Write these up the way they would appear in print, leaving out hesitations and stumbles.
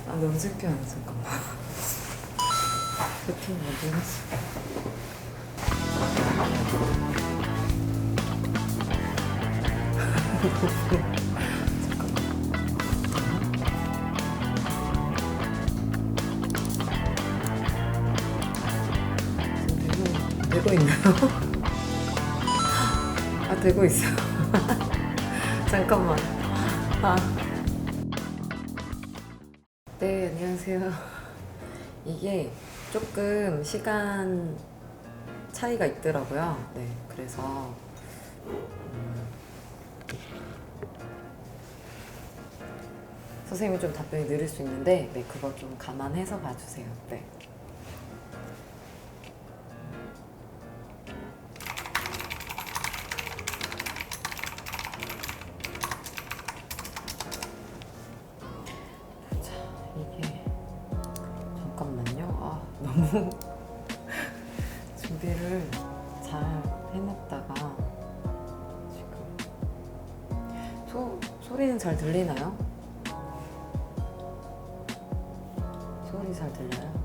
아, 너무 창피하네. 잠깐만. 세팅 먼저 했어. 되고 있나요? 아, 되고 있어요. 잠깐만. 아. 네, 안녕하세요. 이게 조금 시간 차이가 있더라고요. 네, 그래서 선생님이 좀 답변이 느릴 수 있는데, 네, 그거 좀 감안해서 봐주세요. 네. 자, 이게 잠깐만요. 아, 너무 준비를 잘 해놨다가 지금 소리는 잘 들리나요? 소리 잘 들려요?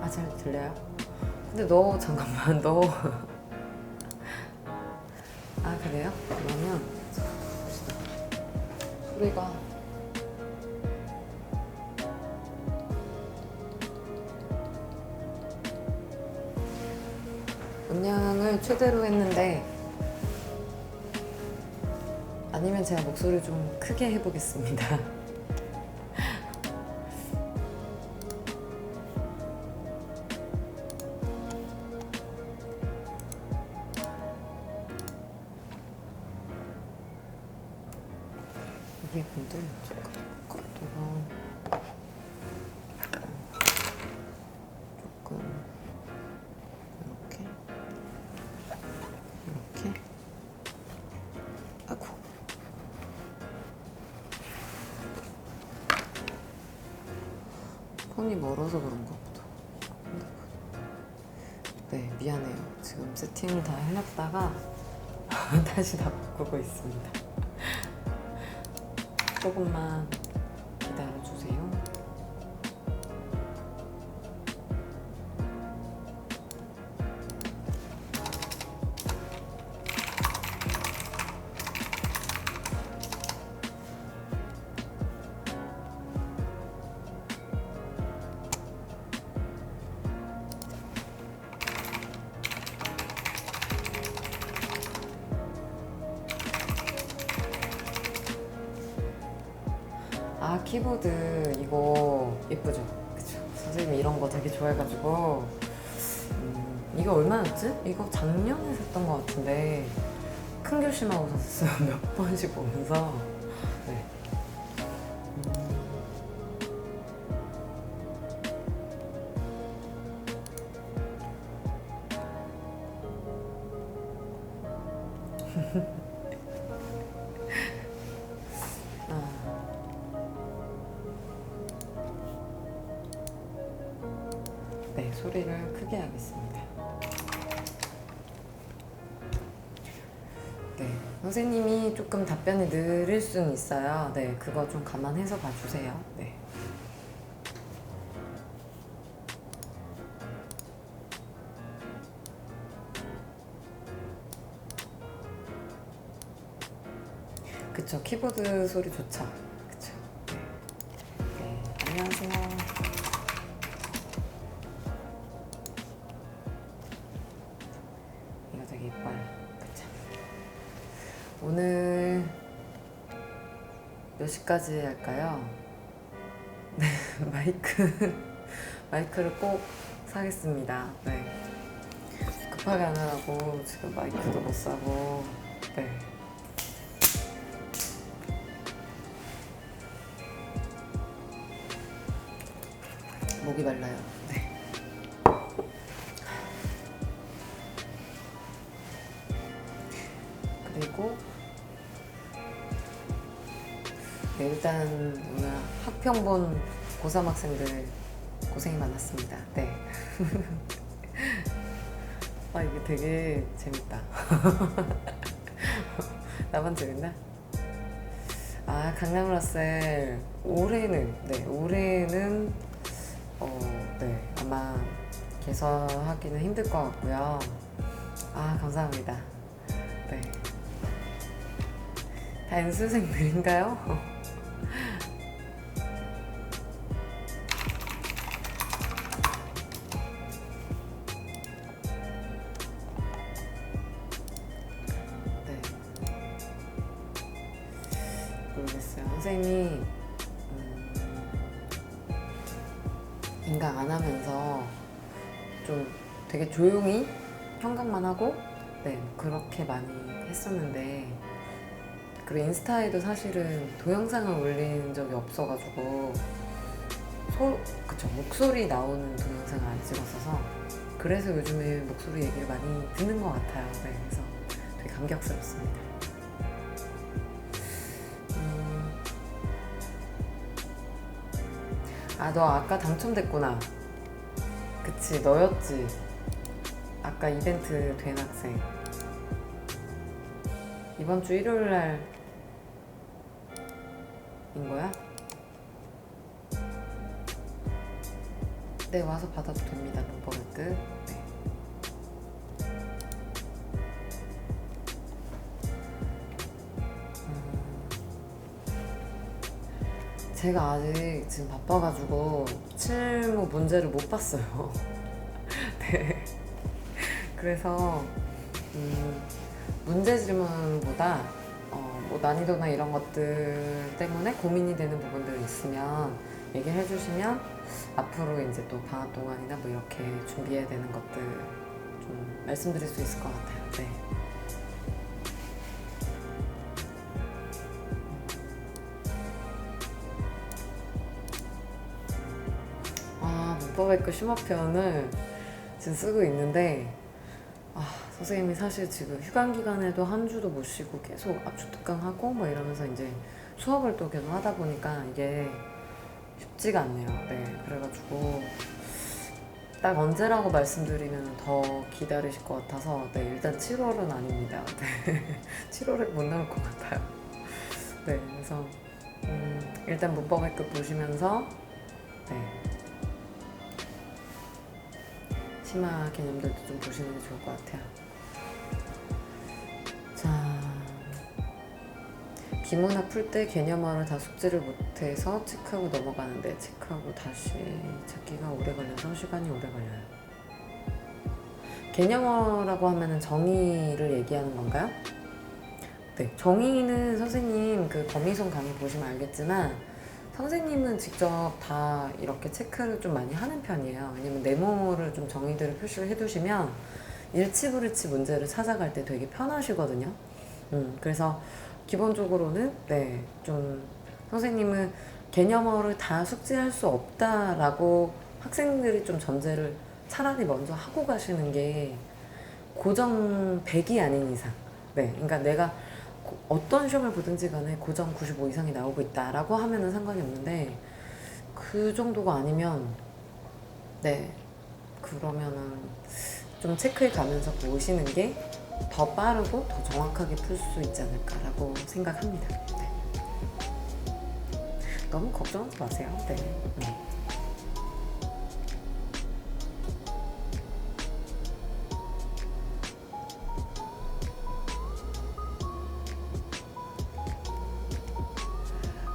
아, 잘 들려요? 근데 너 잠깐만 너 아, 그래요? 그러면 봅시다. 소리가 음량을 최대로 했는데, 아니면 제가 목소리를 좀 크게 해보겠습니다. 이게 근데 조금 이렇게 아이고, 폰이 멀어서 그런가 보다. 네, 미안해요. 지금 세팅을 다 해놨다가 다시 다 바꾸고 있습니다. 조금만 기다려주세요. 아, 키보드 이거 예쁘죠? 그쵸? 선생님이 이런 거 되게 좋아해가지고 이거 얼마였지? 이거 작년에 샀던 것 같은데 큰 결심하고 샀어요. 몇 번씩 보면서. 네. 네, 소리를 크게 하겠습니다. 네, 선생님이 조금 답변이 느릴 수는 있어요. 네, 그거 좀 감안해서 봐주세요. 네. 그쵸, 키보드 소리 좋죠? 그쵸? 네. 네, 안녕하세요. 이거 되게 예뻐요. 그쵸? 오늘 몇 시까지 할까요? 네, 마이크를 꼭 사겠습니다. 네. 급하게 안 하라고 지금 마이크도 못 사고. 네. 목이 말라요. 네. 그리고 네, 일단 오늘 학평 본 고3 학생들 고생이 많았습니다. 네. 아, 이게 되게 재밌다. 나만 재밌나? 아, 강남 러셀 올해는 네, 아마 개설하기는 힘들 것 같고요. 아, 감사합니다. 네. 다 연수생들인가요? 네. 모르겠어요. 선생님이 인강 안 하면서 좀 되게 조용히 현강만 하고 네, 그렇게 많이 했었는데, 그리고 인스타에도 사실은 동영상을 올린 적이 없어가지고 그쵸, 목소리 나오는 동영상을 안 찍었어서 그래서 요즘에 목소리 얘기를 많이 듣는 것 같아요. 네, 그래서 되게 감격스럽습니다. 아, 너 아까 당첨됐구나. 그치, 너였지. 아까 이벤트 된 학생. 이번 주 일요일 날인 거야? 네, 와서 받아도 됩니다. 문법의 끝. 네. 제가 아직 지금 바빠가지고 실무 문제를 못 봤어요. 네. 그래서 문제 질문보다 뭐 난이도나 이런 것들 때문에 고민이 되는 부분들이 있으면 얘기를 해주시면 앞으로 이제 또 방학 동안이나 뭐 이렇게 준비해야 되는 것들 좀 말씀드릴 수 있을 것 같아요. 네. 아, 문법의 끝 심화편을 지금 쓰고 있는데, 아, 선생님이 사실 지금 휴강 기간에도 한 주도 못 쉬고 계속 압축특강하고 뭐 이러면서 이제 수업을 또 계속 하다 보니까 이게 쉽지가 않네요. 네, 그래가지고 딱 언제라고 말씀드리면 더 기다리실 것 같아서 네, 일단 7월은 아닙니다. 네, 7월에 못 나올 것 같아요. 네, 그래서 일단 문법의 끝 보시면서 네, 심화 개념들도 좀 보시는 게 좋을 것 같아요. 자, 비문학 풀 때 개념어를 다 숙지를 못해서 체크하고 넘어가는데 체크하고 다시 찾기가 오래 걸려서 시간이 오래 걸려요. 개념어라고 하면은 정의를 얘기하는 건가요? 네, 정의는 선생님 그 거미손 강의 보시면 알겠지만 선생님은 직접 다 이렇게 체크를 좀 많이 하는 편이에요. 왜냐면 네모를 좀 정의들을 표시를 해두시면 일치불일치 문제를 찾아갈 때 되게 편하시거든요. 그래서 기본적으로는 네, 좀 선생님은 개념어를 다 숙지할 수 없다라고 학생들이 좀 전제를 차라리 먼저 하고 가시는 게 고정 100이 아닌 이상, 네, 그러니까 내가 어떤 시험을 보든지 간에 고정 95 이상이 나오고 있다라고 하면은 상관이 없는데 그 정도가 아니면 네, 그러면은 좀 체크해 가면서 보시는 게 더 빠르고 더 정확하게 풀 수 있지 않을까라고 생각합니다. 네. 너무 걱정하지 마세요. 네.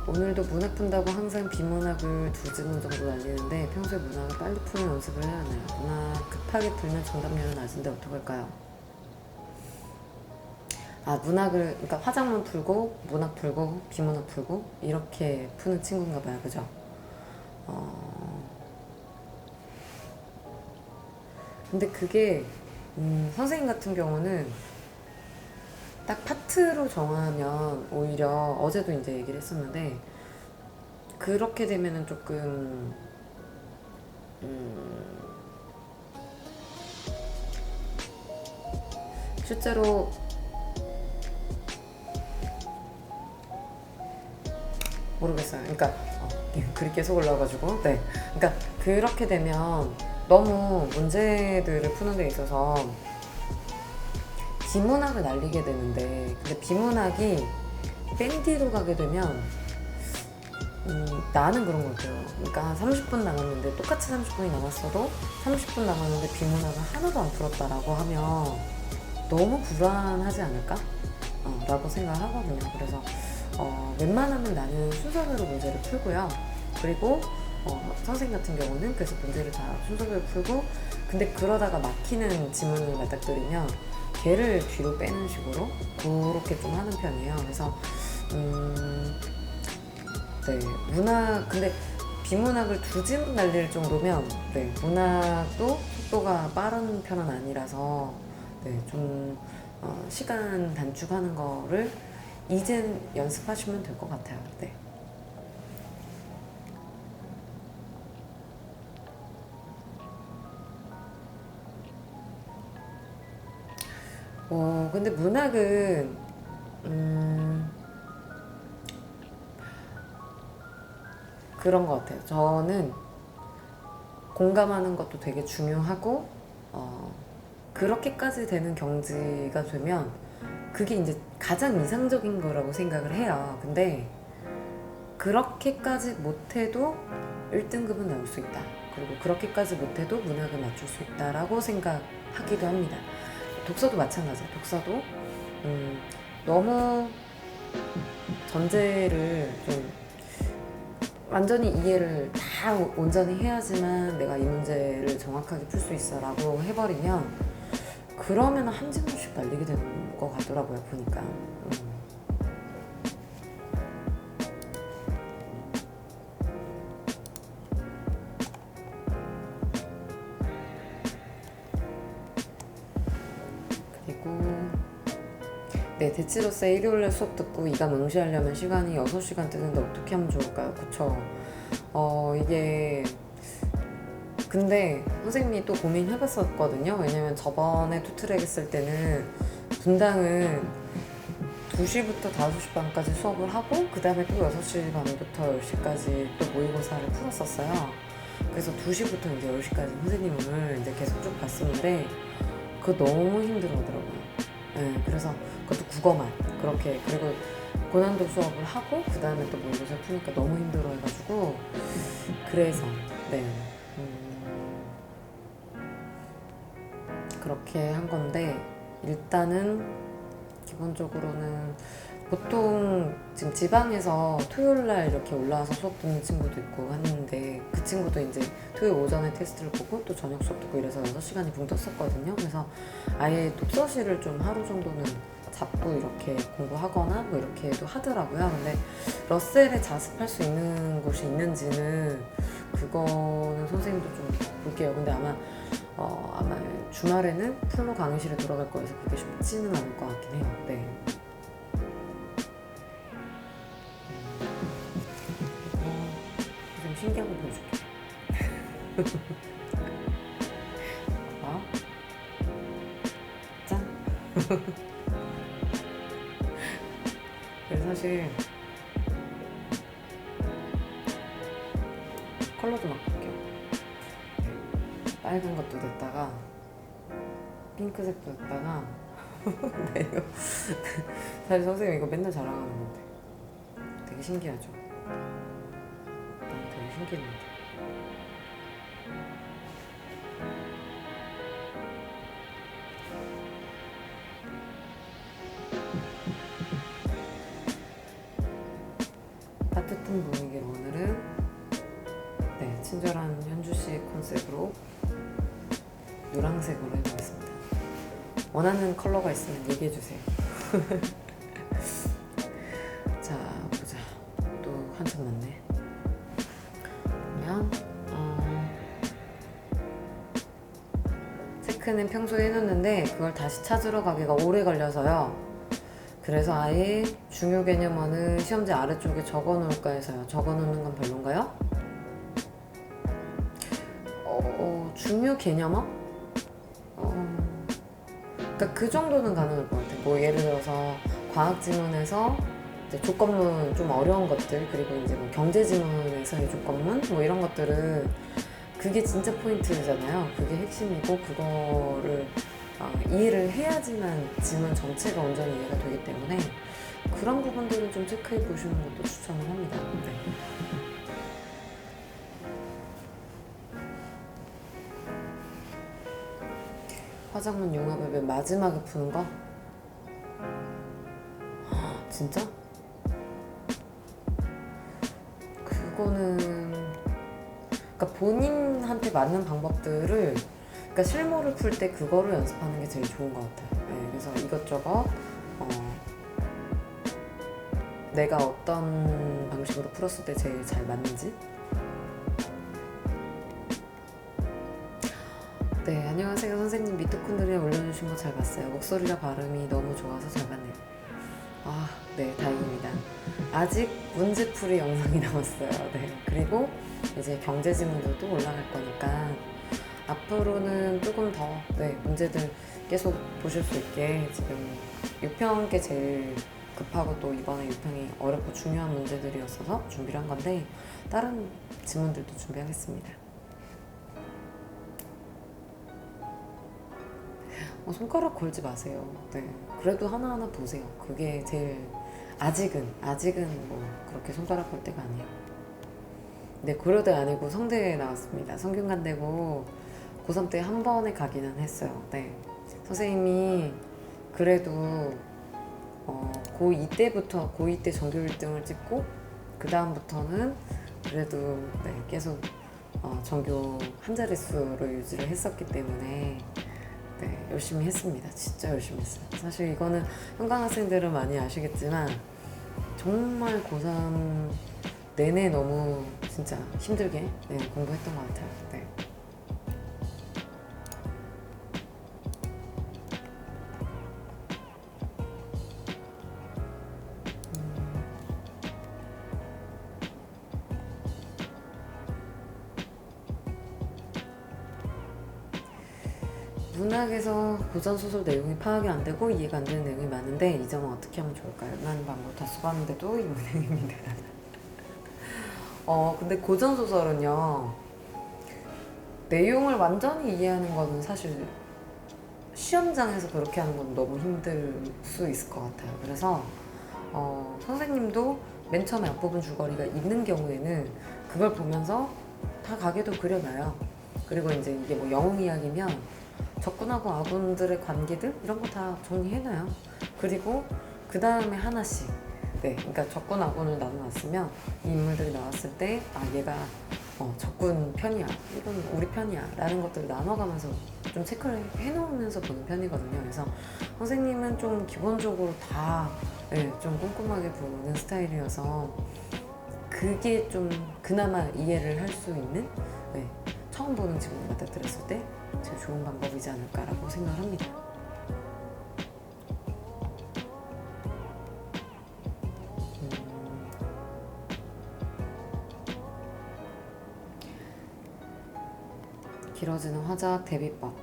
오늘도 문학 푼다고 항상 비문학을 두 지문 정도 날리는데 평소에 문학을 빨리 푸는 연습을 해야 하나요? 문학 급하게 풀면 정답률은 낮은데 어떡할까요? 아, 문학을, 그러니까 화작문 풀고, 문학 풀고, 비문학 풀고, 이렇게 푸는 친구인가 봐요. 그죠? 근데 그게, 선생님 같은 경우는 딱 파트로 정하면 오히려 어제도 이제 얘기를 했었는데, 그렇게 되면은 조금 실제로 모르겠어요. 그러니까 글이 계속 올라와가지고 네. 그러니까 그렇게 되면 너무 문제들을 푸는 데 있어서 비문학을 날리게 되는데, 근데 비문학이 밴디로 가게 되면 나는 그런 것 같아요. 그러니까 30분 남았는데 똑같이 30분이 남았어도 30분 남았는데 비문학을 하나도 안 풀었다라고 하면 너무 불안하지 않을까? 라고 생각을 하거든요. 그래서 웬만하면 나는 순서대로 문제를 풀고요. 그리고 선생님 같은 경우는 그래서 문제를 다 순서대로 풀고, 근데 그러다가 막히는 지문을 맞닥뜨리면 걔를 뒤로 빼는 식으로 그렇게 좀 하는 편이에요. 그래서 네, 문학, 근데 비문학을 두 지문 날릴 정도면 네, 문학도 속도가 빠른 편은 아니라서 네, 좀 시간 단축하는 거를 이젠 연습하시면 될 것 같아요. 네. 근데 문학은 그런 것 같아요. 저는 공감하는 것도 되게 중요하고 그렇게까지 되는 경지가 되면 그게 이제 가장 이상적인 거라고 생각을 해요. 근데 그렇게까지 못해도 1등급은 나올 수 있다. 그리고 그렇게까지 못해도 문학을 맞출 수 있다라고 생각하기도 합니다. 독서도 마찬가지예요. 독서도 너무 전제를 좀 완전히 이해를 다 온전히 해야지만 내가 이 문제를 정확하게 풀 수 있어 라고 해버리면 그러면 한 지문씩 날리게 되는 것 같더라고요, 보니까. 그리고 네, 대치로서 일요일날 수업 듣고 이감 응시하려면 시간이 6시간 뜨는데 어떻게 하면 좋을까요? 그쵸. 이게 근데 선생님이 또 고민해봤었거든요. 왜냐면 저번에 투트랙 했을 때는 분당은 2시부터 5시 반까지 수업을 하고 그 다음에 또 6시 반부터 10시까지 또 모의고사를 풀었었어요. 그래서 2시부터 이제 10시까지 선생님을 이제 계속 쭉 봤었는데 그거 너무 힘들어하더라고요. 네, 그래서 그것도 국어만 그렇게, 그리고 고난도 수업을 하고 그 다음에 또 모의고사 푸니까 너무 힘들어해가지고 그래서 네 그렇게 한 건데, 일단은 기본적으로는 보통 지금 지방에서 토요일날 이렇게 올라와서 수업 듣는 친구도 있고 하는데, 그 친구도 이제 토요일 오전에 테스트를 보고 또 저녁 수업 듣고 이래서 6시간이 붕 떴었거든요. 그래서 아예 독서실을 좀 하루 정도는 잡고 이렇게 공부하거나 뭐 이렇게도 하더라고요. 근데 러셀에 자습할 수 있는 곳이 있는지는 그거는 선생님도 좀 볼게요. 근데 아마 주말에는 풀로 강의실에 돌아갈 거여서 그게 쉽지는 않을 것 같긴 해요. 네. 좀 신기한 거 보여줄게. 봐. 짠. 그래서 사실 컬러도 막 바뀌어. 빨간 것도 됐다가 핑크색도 됐다가 네, 이거 사실 선생님 이거 맨날 자랑하는 건데 되게 신기하죠? 되게 신기했는데. 따뜻한 분위기로 오늘은 네, 친절한 현주씨 컨셉으로 노란색으로 해보겠습니다. 원하는 컬러가 있으면 얘기해주세요. 자, 보자. 또 한참 남네. 그러면 체크는 평소에 해놓는데 그걸 다시 찾으러 가기가 오래 걸려서요. 그래서 아예 중요 개념어는 시험지 아래쪽에 적어놓을까 해서요. 적어놓는 건 별론가요? 중요 개념어? 그러니까 그 정도는 가능할 것 같아요. 뭐 예를 들어서 과학 지문에서 이제 조건문 좀 어려운 것들, 그리고 이제 뭐 경제 지문에서의 조건문 뭐 이런 것들은 그게 진짜 포인트잖아요. 그게 핵심이고 그거를 이해를 해야지만 지문 전체가 온전히 이해가 되기 때문에 그런 부분들은 좀 체크해 보시는 것도 추천을 합니다. 네. 화작문 융합을 맨 마지막에 푸는 거? 진짜? 그거는 그러니까 본인한테 맞는 방법들을, 그러니까 실무를 풀 때 그거를 연습하는 게 제일 좋은 것 같아요. 네, 그래서 이것저것 내가 어떤 방식으로 풀었을 때 제일 잘 맞는지. 네, 안녕하세요 선생님. 미토콘드리아 올려주신 거 잘 봤어요. 목소리랑 발음이 너무 좋아서 잘 봤네요. 아, 네, 다행입니다. 아직 문제풀이 영상이 남았어요. 네, 그리고 이제 경제 지문들도 올라갈 거니까 앞으로는 조금 더 문제들 계속 보실 수 있게 지금 6평 게 제일 급하고 또 이번에 6평이 어렵고 중요한 문제들이었어서 준비를 한 건데 다른 지문들도 준비하겠습니다. 손가락 걸지 마세요. 네, 그래도 하나하나 보세요. 그게 제일 아직은 뭐 그렇게 손가락 걸 때가 아니에요. 네, 고려대 아니고 성대에 나왔습니다. 성균관대고 고3 때 한 번에 가기는 했어요. 네, 선생님이 그래도 고2 때부터 고2 때 전교 1등을 찍고 그 다음부터는 그래도 계속 전교 한 자릿수로 유지를 했었기 때문에 네, 열심히 했습니다. 진짜 열심히 했어요. 사실 이거는 현강 학생들은 많이 아시겠지만 정말 고3 내내 너무 진짜 힘들게 공부했던 것 같아요. 네. 문학에서 고전소설 내용이 파악이 안 되고 이해가 안 되는 내용이 많은데 이 점은 어떻게 하면 좋을까요? 많은 방법 다 써봤는데도 이 문행입니다. 근데 고전소설은요, 내용을 완전히 이해하는 거는 사실 시험장에서 그렇게 하는 건 너무 힘들 수 있을 것 같아요. 그래서 선생님도 맨 처음에 앞부분 줄거리가 있는 경우에는 그걸 보면서 다 가게도 그려놔요. 그리고 이제 이게 뭐 영웅 이야기면 적군하고 아군들의 관계들 이런 거 다 정리해놔요. 그리고 그 다음에 하나씩 그러니까 적군 아군을 나눠놨으면 이 인물들이 나왔을 때 얘가 적군 편이야, 이건 우리 편이야 라는 것들을 나눠가면서 좀 체크를 해놓으면서 보는 편이거든요. 그래서 선생님은 좀 기본적으로 다 좀 꼼꼼하게 보는 스타일이어서 그게 좀 그나마 이해를 할 수 있는 처음 보는 직원을 맞닥뜨렸을 때 제일 좋은 방법이지 않을까라고 생각을 합니다. 길어지는 화작 대비법.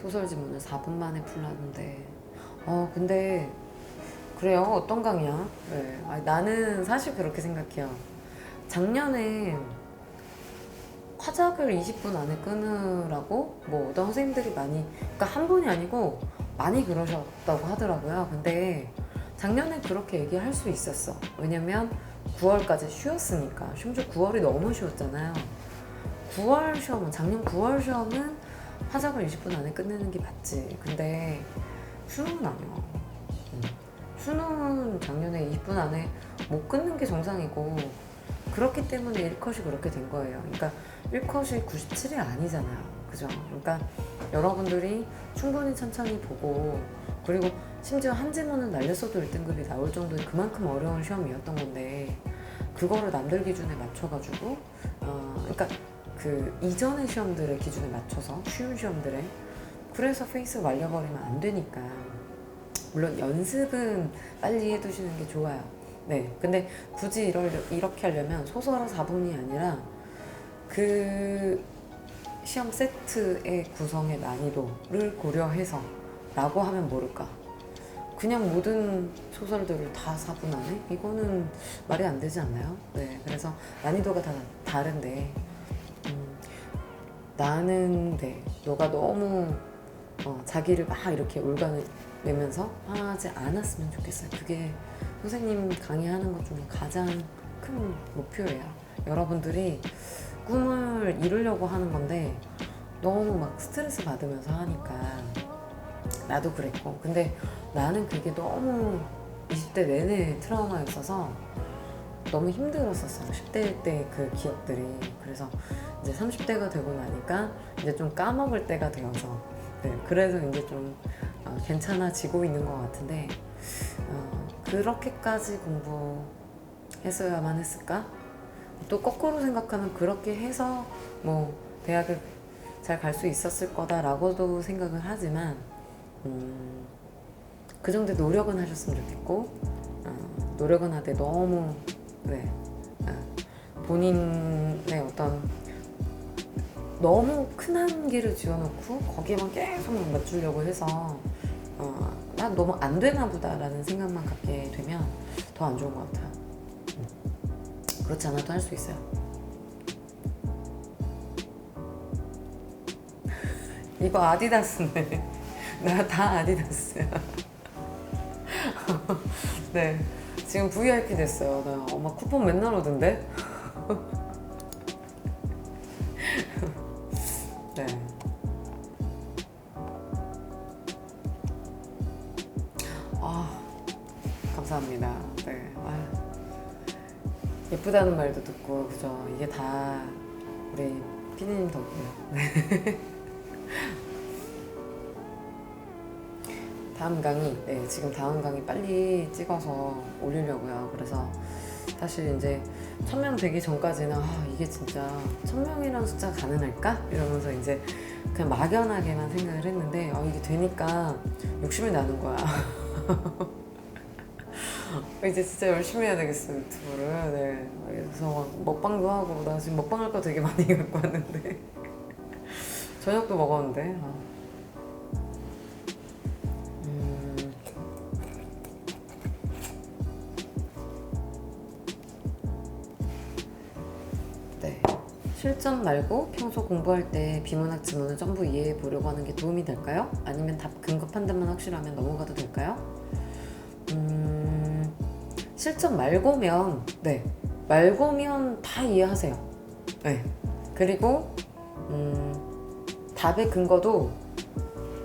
소설 지문을 4분 만에 풀라는데 근데 그래요? 어떤 강의야? 나는 사실 그렇게 생각해요. 작년에 화작을 20분 안에 끊으라고 뭐 어떤 선생님들이 많이, 그러니까 한 분이 아니고 많이 그러셨다고 하더라고요. 근데 작년에 그렇게 얘기할 수 있었어. 왜냐면 9월까지 쉬었으니까. 심지어 9월이 너무 쉬웠잖아요. 9월 시험은, 작년 9월 시험은 화작을 20분 안에 끝내는 게 맞지. 근데 수능은 아니야. 수능은 작년에 20분 안에 못 끊는 게 정상이고, 그렇기 때문에 1컷이 그렇게 된 거예요. 그러니까 1컷이 97이 아니잖아요. 그죠? 그러니까 여러분들이 충분히 천천히 보고, 그리고 심지어 한 지문은 날렸어도 1등급이 나올 정도의 그만큼 어려운 시험이었던 건데, 그거를 남들 기준에 맞춰가지고 그러니까 그 이전의 시험들의 기준에 맞춰서 쉬운 시험들에, 그래서 페이스 말려버리면 안 되니까. 물론 연습은 빨리 해두시는 게 좋아요. 근데 굳이 이렇게 하려면 소설은 4분이 아니라 그 시험 세트의 구성의 난이도를 고려해서 라고 하면 모를까. 그냥 모든 소설들을 다 4분 안에? 이거는 말이 안 되지 않나요? 네, 그래서 난이도가 다 다른데 나는 네, 너가 너무 자기를 막 이렇게 올가매면서 하지 않았으면 좋겠어요. 그게 선생님 강의하는 것 중에 가장 큰 목표예요. 여러분들이 꿈을 이루려고 하는 건데 너무 막 스트레스 받으면서 하니까 나도 그랬고, 근데 나는 그게 너무 20대 내내 트라우마였어서 너무 힘들었었어. 10대 때 그 기억들이. 그래서 이제 30대가 되고 나니까 이제 좀 까먹을 때가 되어서 네, 그래서 이제 좀 괜찮아지고 있는 것 같은데 그렇게까지 공부했어야만 했을까? 또 거꾸로 생각하면 그렇게 해서 뭐 대학을 잘 갈 수 있었을 거다라고도 생각을 하지만 그 정도 노력은 하셨으면 좋겠고 노력은 하되 너무 네, 본인의 어떤 너무 큰 한계를 지어놓고 거기에만 계속 맞추려고 해서 난 너무 안 되나 보다라는 생각만 갖게 되면 더 안 좋은 것 같아요. 그렇지 않아도 할 수 있어요. 이거 아디다스네. 나 다 아디다스야. 네, 지금 VIP 됐어요. 나 엄마 쿠폰 맨날 오던데. 네. 감사합니다. 네. 예쁘다는 말도 듣고 그죠. 이게 다 우리 피디님 덕이에요. 네. 다음 강의, 네, 지금 다음 강의 빨리 찍어서 올리려고요. 그래서 사실 이제 1000명 되기 전까지는 이게 진짜 1000명이라는 숫자 가능할까? 이러면서 이제 그냥 막연하게만 생각을 했는데 이게 되니까 욕심이 나는 거야. 이제 진짜 열심히 해야 되겠어, 유튜브를. 네. 그래서 막 먹방도 하고, 나 지금 먹방 할 거 되게 많이 갖고 왔는데. 저녁도 먹었는데. 네. 실전 말고 평소 공부할 때 비문학 지문을 전부 이해해 보려고 하는 게 도움이 될까요? 아니면 답 근거 판단만 확실하면 넘어가도 될까요? 실전 말고면 네, 말고면 다 이해하세요. 네. 그리고 답의 근거도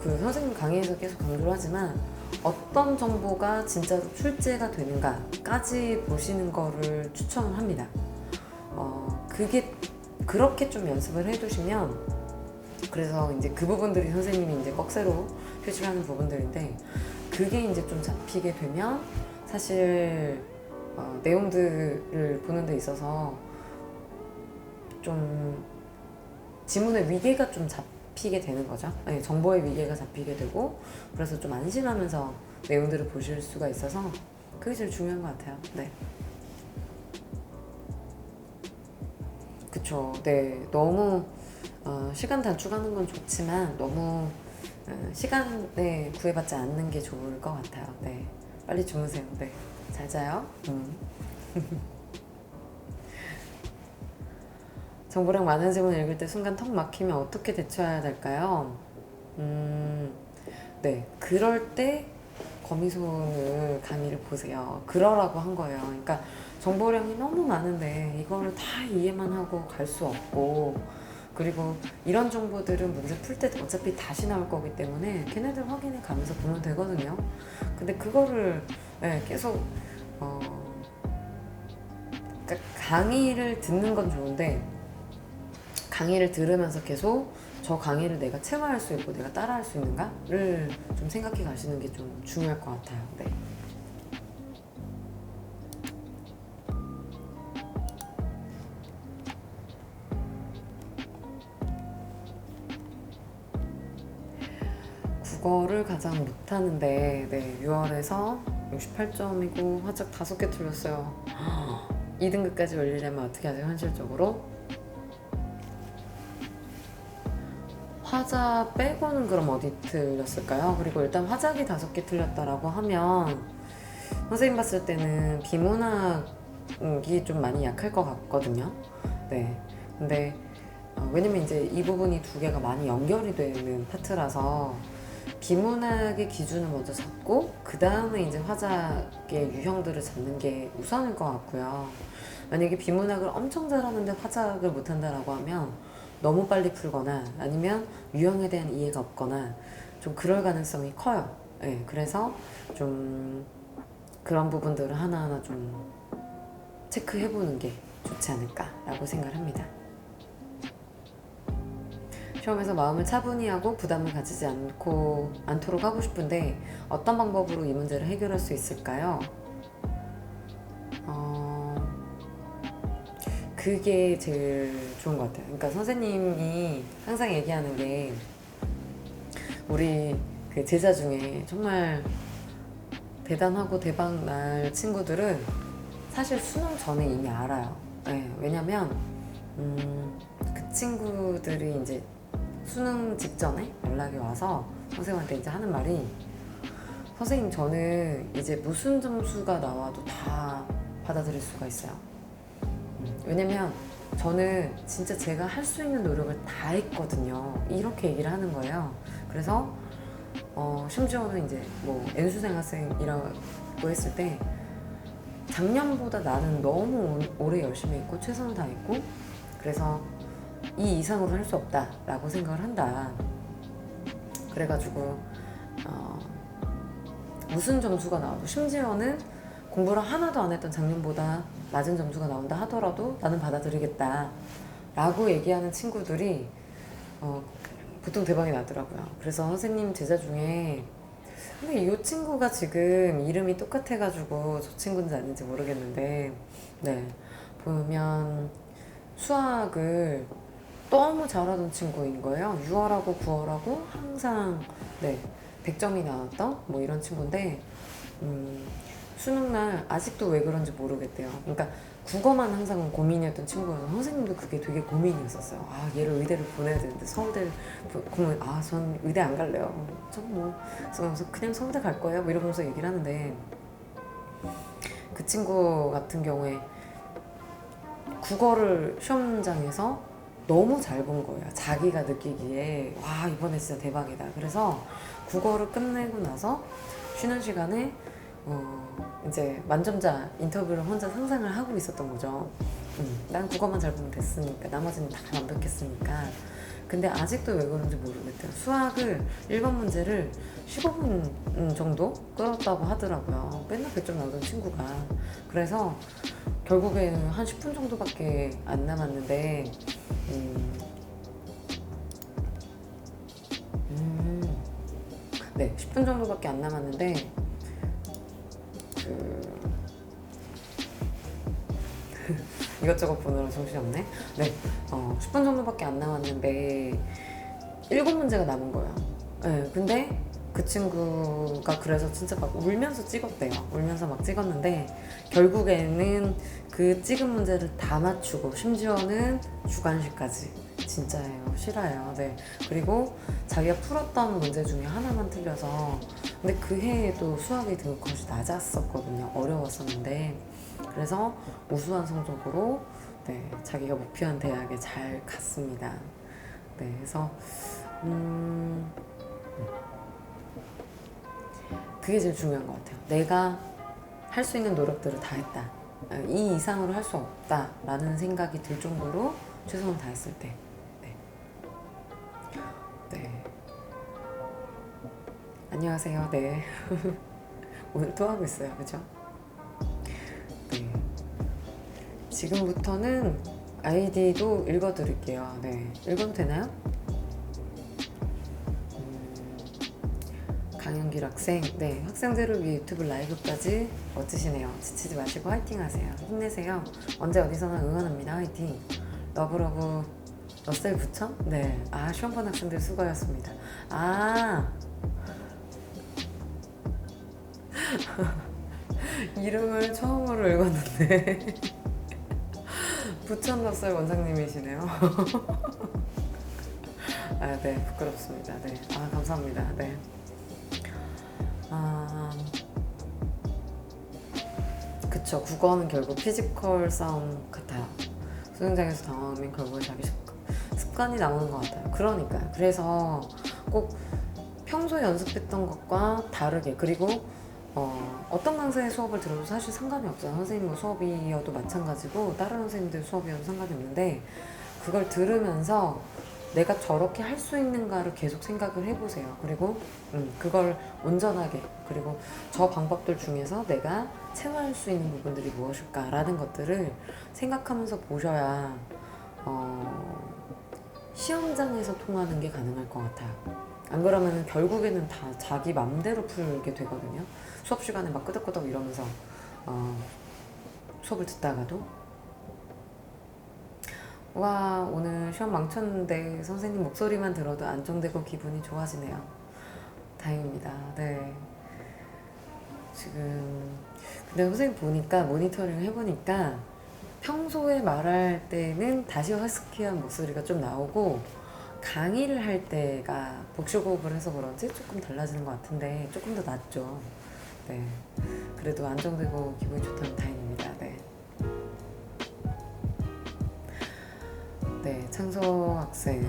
그 선생님 강의에서 계속 강조를 하지만 어떤 정보가 진짜로 출제가 되는가까지 보시는 거를 추천을 합니다. 그게 그렇게 좀 연습을 해두시면, 그래서 이제 그 부분들이 선생님이 이제 꺽쇠로 표시를 하는 부분들인데, 그게 이제 좀 잡히게 되면 사실 내용들을 보는 데 있어서 좀 지문의 위계가 좀 잡히게 되는 거죠. 네, 정보의 위계가 잡히게 되고, 그래서 좀 안심하면서 내용들을 보실 수가 있어서 그게 제일 중요한 것 같아요. 네. 그쵸. 네. 너무 시간 단축하는 건 좋지만 너무 시간에 구애받지 않는 게 좋을 것 같아요. 네. 빨리 주무세요. 네. 잘 자요. 정보량 많은 질문을 읽을 때 순간 턱 막히면 어떻게 대처해야 될까요? 네. 그럴 때 거미손을 강의를 보세요. 그러라고 한 거예요. 그러니까 정보량이 너무 많은데 이거를 다 이해만 하고 갈 수 없고, 그리고 이런 정보들은 문제 풀 때 어차피 다시 나올 거기 때문에 걔네들 확인해 가면서 보면 되거든요. 근데 그거를 계속 그러니까 강의를 듣는 건 좋은데 강의를 들으면서 계속 저 강의를 내가 체화할 수 있고 내가 따라할 수 있는가를 좀 생각해 가시는 게 좀 중요할 것 같아요. 네. 국어를 가장 못하는데 6월에서 68점이고 화작 5개 틀렸어요. 2등급까지 올리려면 어떻게 하세요, 현실적으로? 화자 빼고는 그럼 어디 틀렸을까요? 그리고 일단 화작이 5개 틀렸다라고 하면 선생님 봤을 때는 비문학이 좀 많이 약할 것 같거든요. 네. 근데 왜냐면 이제 이 부분이 2개가 많이 연결이 되는 파트라서 비문학의 기준을 먼저 잡고 그 다음에 이제 화작의 유형들을 잡는 게 우선일 것 같고요. 만약에 비문학을 엄청 잘하는데 화작을 못한다라고 하면 너무 빨리 풀거나 아니면 유형에 대한 이해가 없거나 좀 그럴 가능성이 커요. 네, 그래서 좀 그런 부분들을 하나하나 좀 체크해보는 게 좋지 않을까라고 생각을 합니다. 시험에서 마음을 차분히 하고 부담을 가지지 않도록 하고 싶은데 어떤 방법으로 이 문제를 해결할 수 있을까요? 그게 제일 좋은 것 같아요. 그러니까 선생님이 항상 얘기하는 게 우리 그 제자 중에 정말 대단하고 대박 날 친구들은 사실 수능 전에 이미 알아요. 네, 왜냐면 그 친구들이 이제 수능 직전에 연락이 와서 선생님한테 이제 하는 말이 선생님 저는 이제 무슨 점수가 나와도 다 받아들일 수가 있어요. 왜냐면 저는 진짜 제가 할 수 있는 노력을 다 했거든요. 이렇게 얘기를 하는 거예요. 그래서 심지어는 이제 뭐 N수생 학생이라고 했을 때 작년보다 나는 너무 오래 열심히 했고 최선을 다했고 그래서 이 이상으로 할 수 없다 라고 생각을 한다. 그래가지고 무슨 점수가 나와도 심지어는 공부를 하나도 안 했던 작년보다 낮은 점수가 나온다 하더라도 나는 받아들이겠다 라고 얘기하는 친구들이 보통 대박이 나더라고요. 그래서 선생님 제자 중에 근데 이 친구가 지금 이름이 똑같아가지고 저 친구인지 아닌지 모르겠는데 네 보면 수학을 너무 잘하던 친구인 거예요. 6월하고 9월하고 항상 네 100점이 나왔던 뭐 이런 친구인데 수능날 아직도 왜 그런지 모르겠대요. 그러니까 국어만 항상 고민이었던 친구여서 선생님도 그게 되게 고민이었었어요. 아 얘를 의대를 보내야 되는데 서울대를 보면 전 의대 안 갈래요. 그래서 그냥 서울대 갈 거예요. 뭐 이러면서 얘기를 하는데 그 친구 같은 경우에 국어를 시험장에서 너무 잘 본 거예요. 자기가 느끼기에 와 이번에 진짜 대박이다. 그래서 국어를 끝내고 나서 쉬는 시간에 이제 만점자 인터뷰를 혼자 상상을 하고 있었던 거죠. 난 국어만 잘 보면 됐으니까 나머지는 다 완벽했으니까. 근데 아직도 왜 그런지 모르겠대요. 수학을 1번 문제를 15분 정도 끌었다고 하더라고요. 맨날 100점 나오던 친구가. 그래서 결국에는 한 10분 정도밖에 안 남았는데 네 10분 정도밖에 안 남았는데 이것저것 보느라 정신없네. 네, 10분 정도밖에 안 남았는데 7문제가 남은 거예요. 네, 근데 그 친구가 그래서 진짜 막 울면서 찍었대요. 울면서 막 찍었는데 결국에는 그 찍은 문제를 다 맞추고 심지어는 주관식까지. 진짜예요. 실화예요. 네. 그리고 자기가 풀었던 문제 중에 하나만 틀려서 근데 그 해에도 수학의 등급컷이 낮았었거든요. 어려웠었는데 그래서 우수한 성적으로 네, 자기가 목표한 대학에 잘 갔습니다. 네, 그래서 그게 제일 중요한 것 같아요. 내가 할 수 있는 노력들을 다 했다. 이 이상으로 할 수 없다라는 생각이 들 정도로 최선을 다했을 때. 네. 네. 안녕하세요. 네. 오늘 또 하고 있어요. 그죠? 네. 지금부터는 아이디도 읽어드릴게요. 네. 읽어도 되나요? 강현길 학생, 네, 학생들을 위해 유튜브 라이브까지 멋지시네요. 지치지 마시고 화이팅 하세요. 힘내세요. 언제 어디서나 응원합니다. 화이팅. 러브러브 러셀 부천? 네, 시험 본 학생들 수고하셨습니다. 이름을 처음으로 읽었는데 부천 러셀 원장님이시네요. 아, 네, 부끄럽습니다. 네, 아, 감사합니다. 네. 아, 그쵸. 국어는 결국 피지컬 싸움 같아요. 수영장에서 당하면 결국 자기 습관이 나오는 것 같아요. 그러니까요. 그래서 꼭 평소에 연습했던 것과 다르게, 그리고 어떤 강사의 수업을 들어도 사실 상관이 없어요. 선생님 수업이어도 마찬가지고 다른 선생님들 수업이어도 상관이 없는데, 그걸 들으면서 내가 저렇게 할 수 있는가를 계속 생각을 해보세요. 그리고 그걸 온전하게, 그리고 저 방법들 중에서 내가 체화할 수 있는 부분들이 무엇일까라는 것들을 생각하면서 보셔야 시험장에서 통하는 게 가능할 것 같아요. 안 그러면 결국에는 다 자기 맘대로 풀게 되거든요. 수업 시간에 막 끄덕끄덕 이러면서 수업을 듣다가도 와, 오늘 시험 망쳤는데 선생님 목소리만 들어도 안정되고 기분이 좋아지네요. 다행입니다. 네. 지금 근데 선생님 보니까 모니터링 해보니까 평소에 말할 때는 다시 허스키한 목소리가 좀 나오고, 강의를 할 때가 복식호흡을 해서 그런지 조금 달라지는 것 같은데 조금 더 낫죠. 네. 그래도 안정되고 기분이 좋다면 다행입니다. 네. 네, 창서 학생.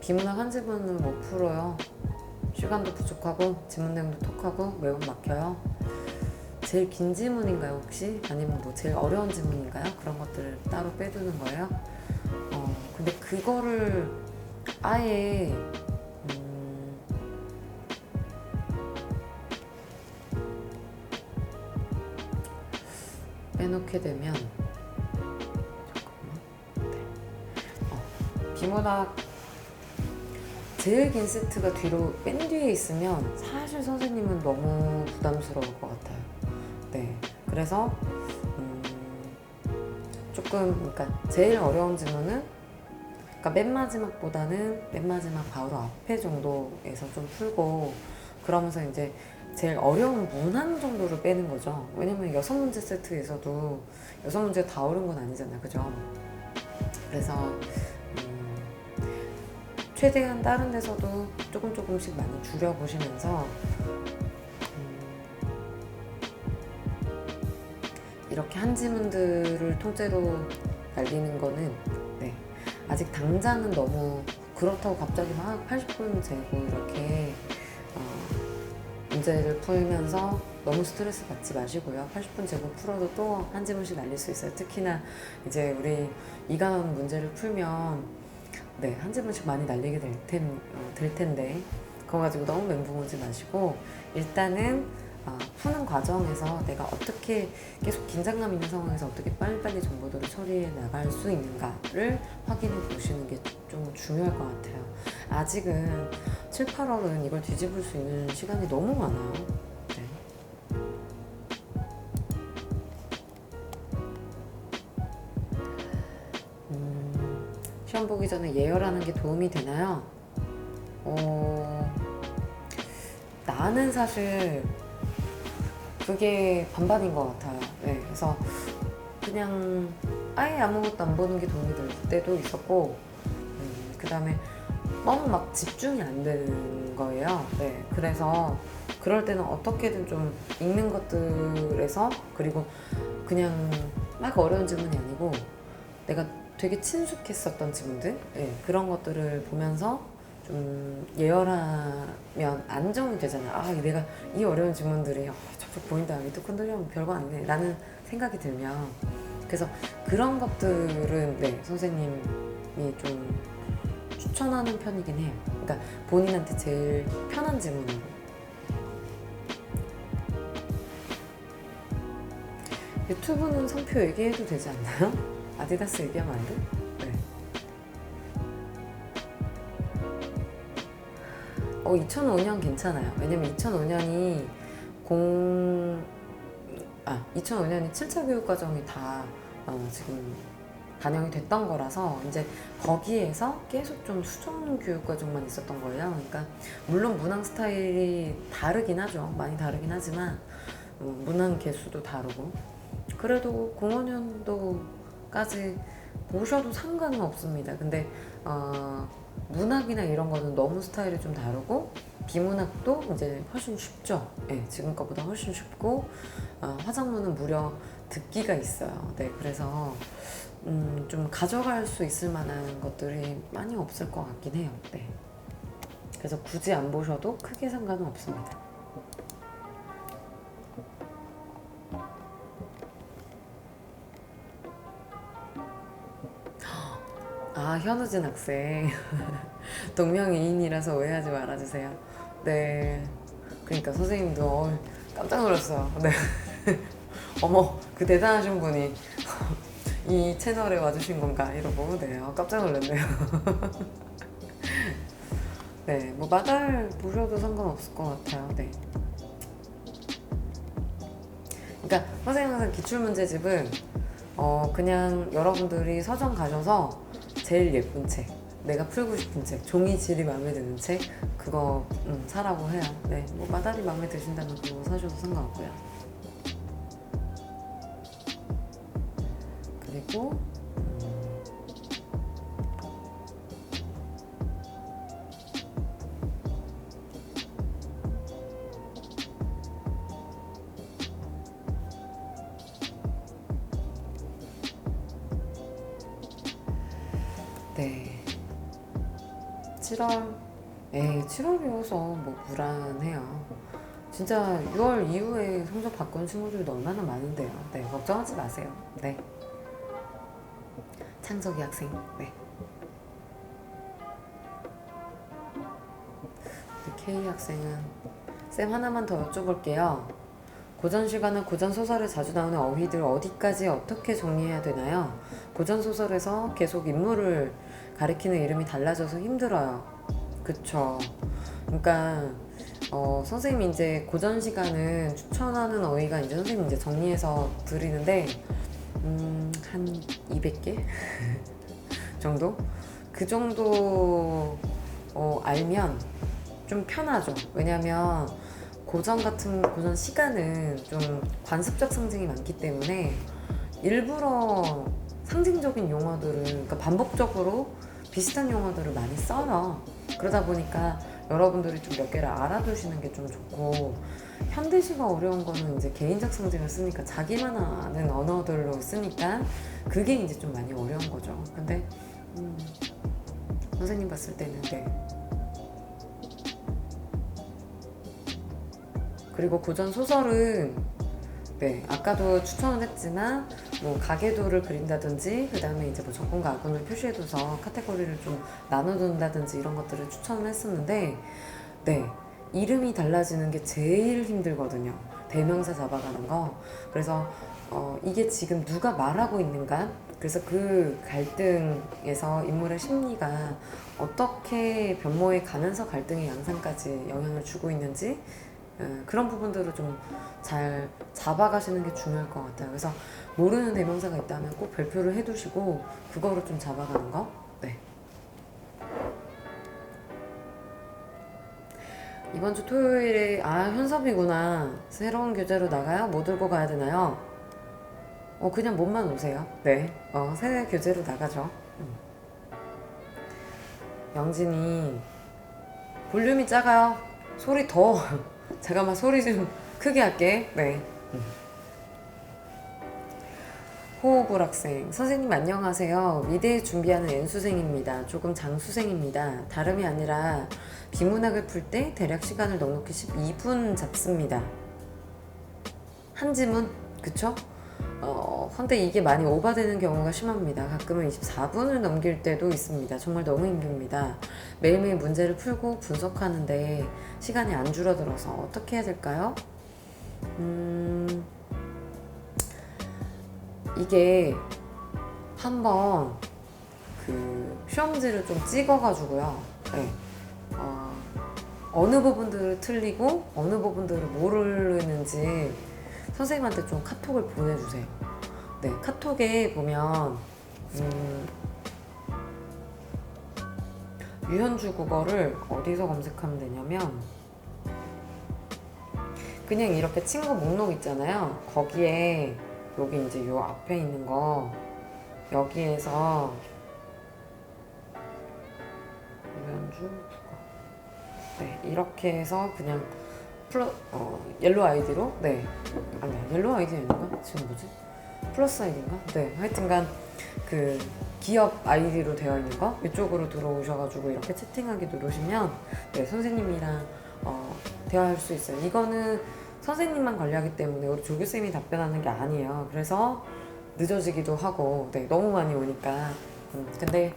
비문학 한 지문은 못 풀어요. 시간도 부족하고 지문 내용도 톡하고 매번 막혀요. 제일 긴 지문인가요 혹시? 아니면 뭐 제일 어려운 지문인가요? 그런 것들을 따로 빼두는 거예요? 근데 그거를 아예 빼놓게 되면, 비문학 제일 긴 세트가 뒤로 맨 뒤에 있으면 사실 선생님은 너무 부담스러울 것 같아요. 네, 그래서 조금, 그러니까 제일 어려운 지문은, 그러니까 맨 마지막보다는 맨 마지막 바로 앞에 정도에서 좀 풀고, 그러면서 이제 제일 어려운 문항 정도를 빼는 거죠. 왜냐면 6문제 세트에서도 6문제가 다 어려운 건 아니잖아요, 그죠? 그래서 최대한 다른 데서도 조금씩 많이 줄여보시면서 이렇게 한 지문들을 통째로 날리는 거는, 네, 아직 당장은 너무 그렇다고 갑자기 막 80분 재고 이렇게 문제를 풀면서 너무 스트레스 받지 마시고요. 80분 재고 풀어도 또 한 지문씩 날릴 수 있어요. 특히나 이제 우리 이강원 문제를 풀면 네, 한 지문씩 많이 날리게 될 텐데, 그거 가지고 너무 멘붕 오지 마시고 일단은 푸는 과정에서 내가 어떻게 계속 긴장감 있는 상황에서 어떻게 빨리빨리 정보들을 처리해 나갈 수 있는가를 확인해 보시는 게 좀 중요할 것 같아요. 아직은 7, 8월은 이걸 뒤집을 수 있는 시간이 너무 많아요. 네. 시험 보기 전에 예열하는 게 도움이 되나요? 나는 사실 그게 반반인 것 같아요. 네, 그래서 그냥 아예 아무것도 안 보는 게 도움이 될 때도 있었고, 그 다음에 너무 막 집중이 안 되는 거예요. 네, 그래서 그럴 때는 어떻게든 좀 읽는 것들에서, 그리고 그냥 막 어려운 지문이 아니고 내가 되게 친숙했었던 지문들, 네, 그런 것들을 보면서 좀 예열하면 안정이 되잖아요. 아, 내가 이 어려운 지문들이 저쪽 보인다, 미토콘드리아면 별거 아니네 라는 생각이 들면, 그래서 그런 것들은 네, 선생님이 좀 추천하는 편이긴 해요. 그러니까 본인한테 제일 편한 지문으로. 유튜브는 성표 얘기해도 되지 않나요? 아디다스 얘기하면 안 돼? 네. 2005년 괜찮아요. 왜냐면 2005년이 2005년이 7차 교육과정이 다 지금 반영이 됐던 거라서 이제 거기에서 계속 좀 수정 교육과정만 있었던 거예요. 그러니까 물론 문항 스타일이 다르긴 하죠. 많이 다르긴 하지만 문항 개수도 다르고, 그래도 05년도까지 보셔도 상관은 없습니다. 근데 문학이나 이런 거는 너무 스타일이 좀 다르고 비문학도 이제 훨씬 쉽죠. 네, 지금 거보다 훨씬 쉽고 화장문은 무려 듣기가 있어요. 네, 그래서 좀 가져갈 수 있을 만한 것들이 많이 없을 것 같긴 해요. 네. 그래서 굳이 안 보셔도 크게 상관은 없습니다. 아, 현우진 학생. 동명이인이라서 오해하지 말아주세요. 네. 그러니까 선생님도 깜짝 놀랐어요. 네. 어머, 그 대단하신 분이 이 채널에 와주신 건가? 이러고, 네. 깜짝 놀랐네요. 네. 뭐, 마달 보셔도 상관없을 것 같아요. 네. 그러니까 선생님 항상 기출문제집은 그냥 여러분들이 서점 가셔서 제일 예쁜 책, 내가 풀고 싶은 책, 종이 질이 마음에 드는 책 그거 사라고 해요. 네, 뭐 마달이 마음에 드신다면 그거 사셔도 상관없고요. 그리고 네, 7월 7월이어서 뭐 불안해요. 진짜 6월 이후에 성적 바꾼 친구들도 얼마나 많은데요. 네, 걱정하지 마세요. 네. 창석이 학생. 네. K 학생은 쌤 하나만 더 여쭤볼게요. 고전 시간은 고전 소설에 자주 나오는 어휘들 어디까지 어떻게 정리해야 되나요? 고전 소설에서 계속 인물을 가리키는 이름이 달라져서 힘들어요. 그쵸. 그러니까 선생님이 이제 고전 시간은 추천하는 어휘가 이제 선생님이 이제 정리해서 드리는데 한 200개 정도? 그 정도 알면 좀 편하죠. 왜냐면 고전 시간은 좀 관습적 상징이 많기 때문에 일부러 상징적인 용어들을 그러니까 반복적으로 비슷한 용어들을 많이 써요. 그러다 보니까 여러분들이 좀 몇 개를 알아두시는 게 좀 좋고 현대시가 어려운 거는 이제 개인적 상징을 쓰니까 자기만 아는 언어들로 쓰니까 그게 이제 좀 많이 어려운 거죠. 근데 선생님 봤을 때는 네. 그리고 고전 소설은 네 아까도 추천을 했지만 뭐 가계도를 그린다든지 그 다음에 이제 뭐 적군과 아군을 표시해둬서 카테고리를 좀 나눠둔다든지 이런 것들을 추천을 했었는데 네 이름이 달라지는 게 제일 힘들거든요. 대명사 잡아가는 거. 그래서 이게 지금 누가 말하고 있는가? 그래서 그 갈등에서 인물의 심리가 어떻게 변모해 가면서 갈등의 양상까지 영향을 주고 있는지 그런 부분들을 좀 잘 잡아가시는 게 중요할 것 같아요. 그래서 모르는 대명사가 있다면 꼭 발표를 해두시고 그거를 좀 잡아가는 거. 네. 이번 주 토요일에 현섭이구나. 새로운 교재로 나가요? 뭐 들고 가야 되나요? 그냥 몸만 오세요. 네. 새 교재로 나가죠. 영진이 볼륨이 작아요. 소리 더 잠깐만 소리 좀 크게 할게. 네. 호흡을 학생 선생님 안녕하세요. 미대 준비하는 N수생입니다. 조금 장수생입니다. 다름이 아니라 비문학을 풀 때 대략 시간을 넉넉히 12분 잡습니다. 한 지문 그쵸? 근데 이게 많이 오버되는 경우가 심합니다. 가끔은 24분을 넘길 때도 있습니다. 정말 너무 힘듭니다. 매일매일 문제를 풀고 분석하는데 시간이 안 줄어들어서 어떻게 해야 될까요? 이게 한번 그 시험지를 좀 찍어가지고요. 네. 어느 부분들을 틀리고 어느 부분들을 모르는지 선생님한테 좀 카톡을 보내주세요. 네, 카톡에 보면 유현주 국어를 어디서 검색하면 되냐면 그냥 이렇게 친구 목록 있잖아요. 거기에 여기 이제 요 앞에 있는 거 여기에서 네, 이렇게 해서 그냥 옐로우 아이디로 아니야 옐로우 아이디 아닌가? 지금 뭐지? 플러스 아이디인가? 네, 하여튼간 그 기업 아이디로 되어 있는 거 이쪽으로 들어오셔가지고 이렇게 채팅하기 누르시면 선생님이랑 대화할 수 있어요. 이거는 선생님만 관리하기 때문에 우리 조교쌤이 답변하는 게 아니에요. 그래서 늦어지기도 하고 너무 많이 오니까 근데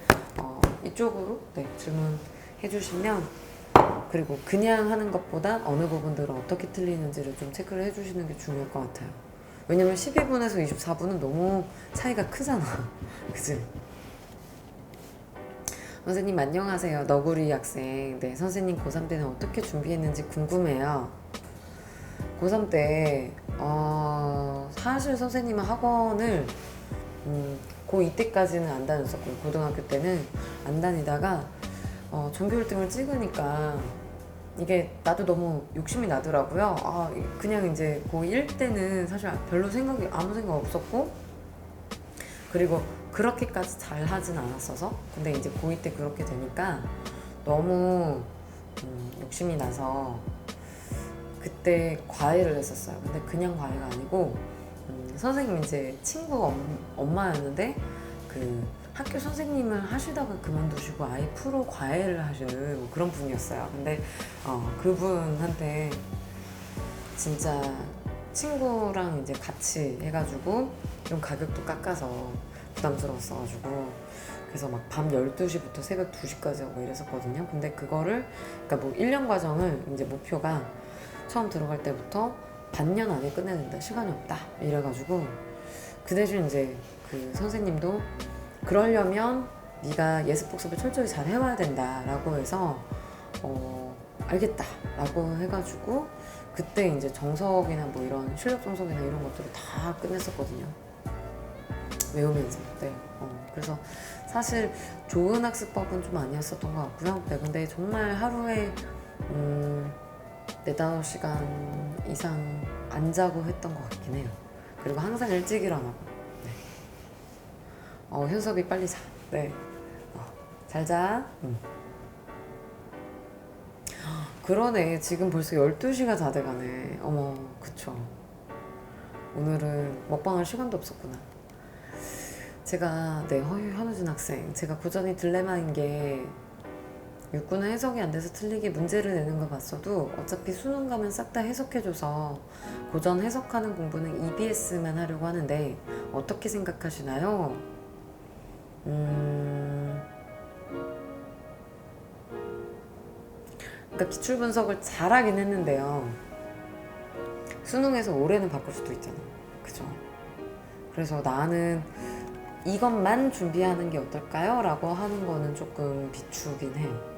이쪽으로 질문해 주시면, 그리고 그냥 하는 것보다 어느 부분들은 어떻게 틀리는지를 좀 체크를 해주시는 게 중요할 것 같아요. 왜냐면 12분에서 24분은 너무 차이가 크잖아. 그치? 선생님 안녕하세요. 너구리 학생. 선생님 고3 때는 어떻게 준비했는지 궁금해요. 고3 때 사실 선생님은 학원을 고2 때까지는 안 다녔었고 고등학교 때는 안 다니다가 전교 1등을 찍으니까 이게 나도 너무 욕심이 나더라고요. 그냥 이제 고1 때는 사실 별로 아무 생각 없었고, 그리고 그렇게까지 잘 하진 않았어서, 근데 이제 고2 때 그렇게 되니까 너무 욕심이 나서 그때 과외를 했었어요. 근데 그냥 과외가 아니고 선생님 이제 친구 엄마였는데 그 학교 선생님을 하시다가 그만두시고 아예 프로 과외를 하시는 뭐 그런 분이었어요. 근데 그분한테 진짜 친구랑 이제 같이 해가지고 좀 가격도 깎아서 부담스러웠어가지고 그래서 막 밤 12시부터 새벽 2시까지 하고 이랬었거든요. 근데 그거를 그러니까 뭐 1년 과정을 이제 목표가 처음 들어갈 때부터 반년 안에 끝내야 된다, 시간이 없다 이래가지고, 그 대신 이제 그 선생님도 그러려면 네가 예습 복습을 철저히 잘 해와야 된다 라고 해서 알겠다 라고 해가지고 그때 이제 정석이나 뭐 이런 실력 정석이나 이런 것들을 다 끝냈었거든요, 외우면서. 그래서 사실 좋은 학습법은 좀 아니었었던 것 같고요. 근데 정말 하루에 4-5시간 이상 안 자고 했던 것 같긴 해요. 그리고 항상 일찍 일어나고. 현섭이 빨리 자. 잘 자. 그러네. 지금 벌써 12시가 다 돼가네. 어머, 그쵸. 오늘은 먹방할 시간도 없었구나. 제가 현우진 학생, 제가 고전이 딜레마인 게 육구는 해석이 안 돼서 틀리게 문제를 내는 거 봤어도 어차피 수능 가면 싹 다 해석해줘서 고전 해석하는 공부는 EBS만 하려고 하는데 어떻게 생각하시나요? 그러니까 기출 분석을 잘하긴 했는데요, 수능에서 올해는 바꿀 수도 있잖아. 그죠? 그래서 나는 이것만 준비하는 게 어떨까요? 라고 하는 거는 조금 비추긴 해요.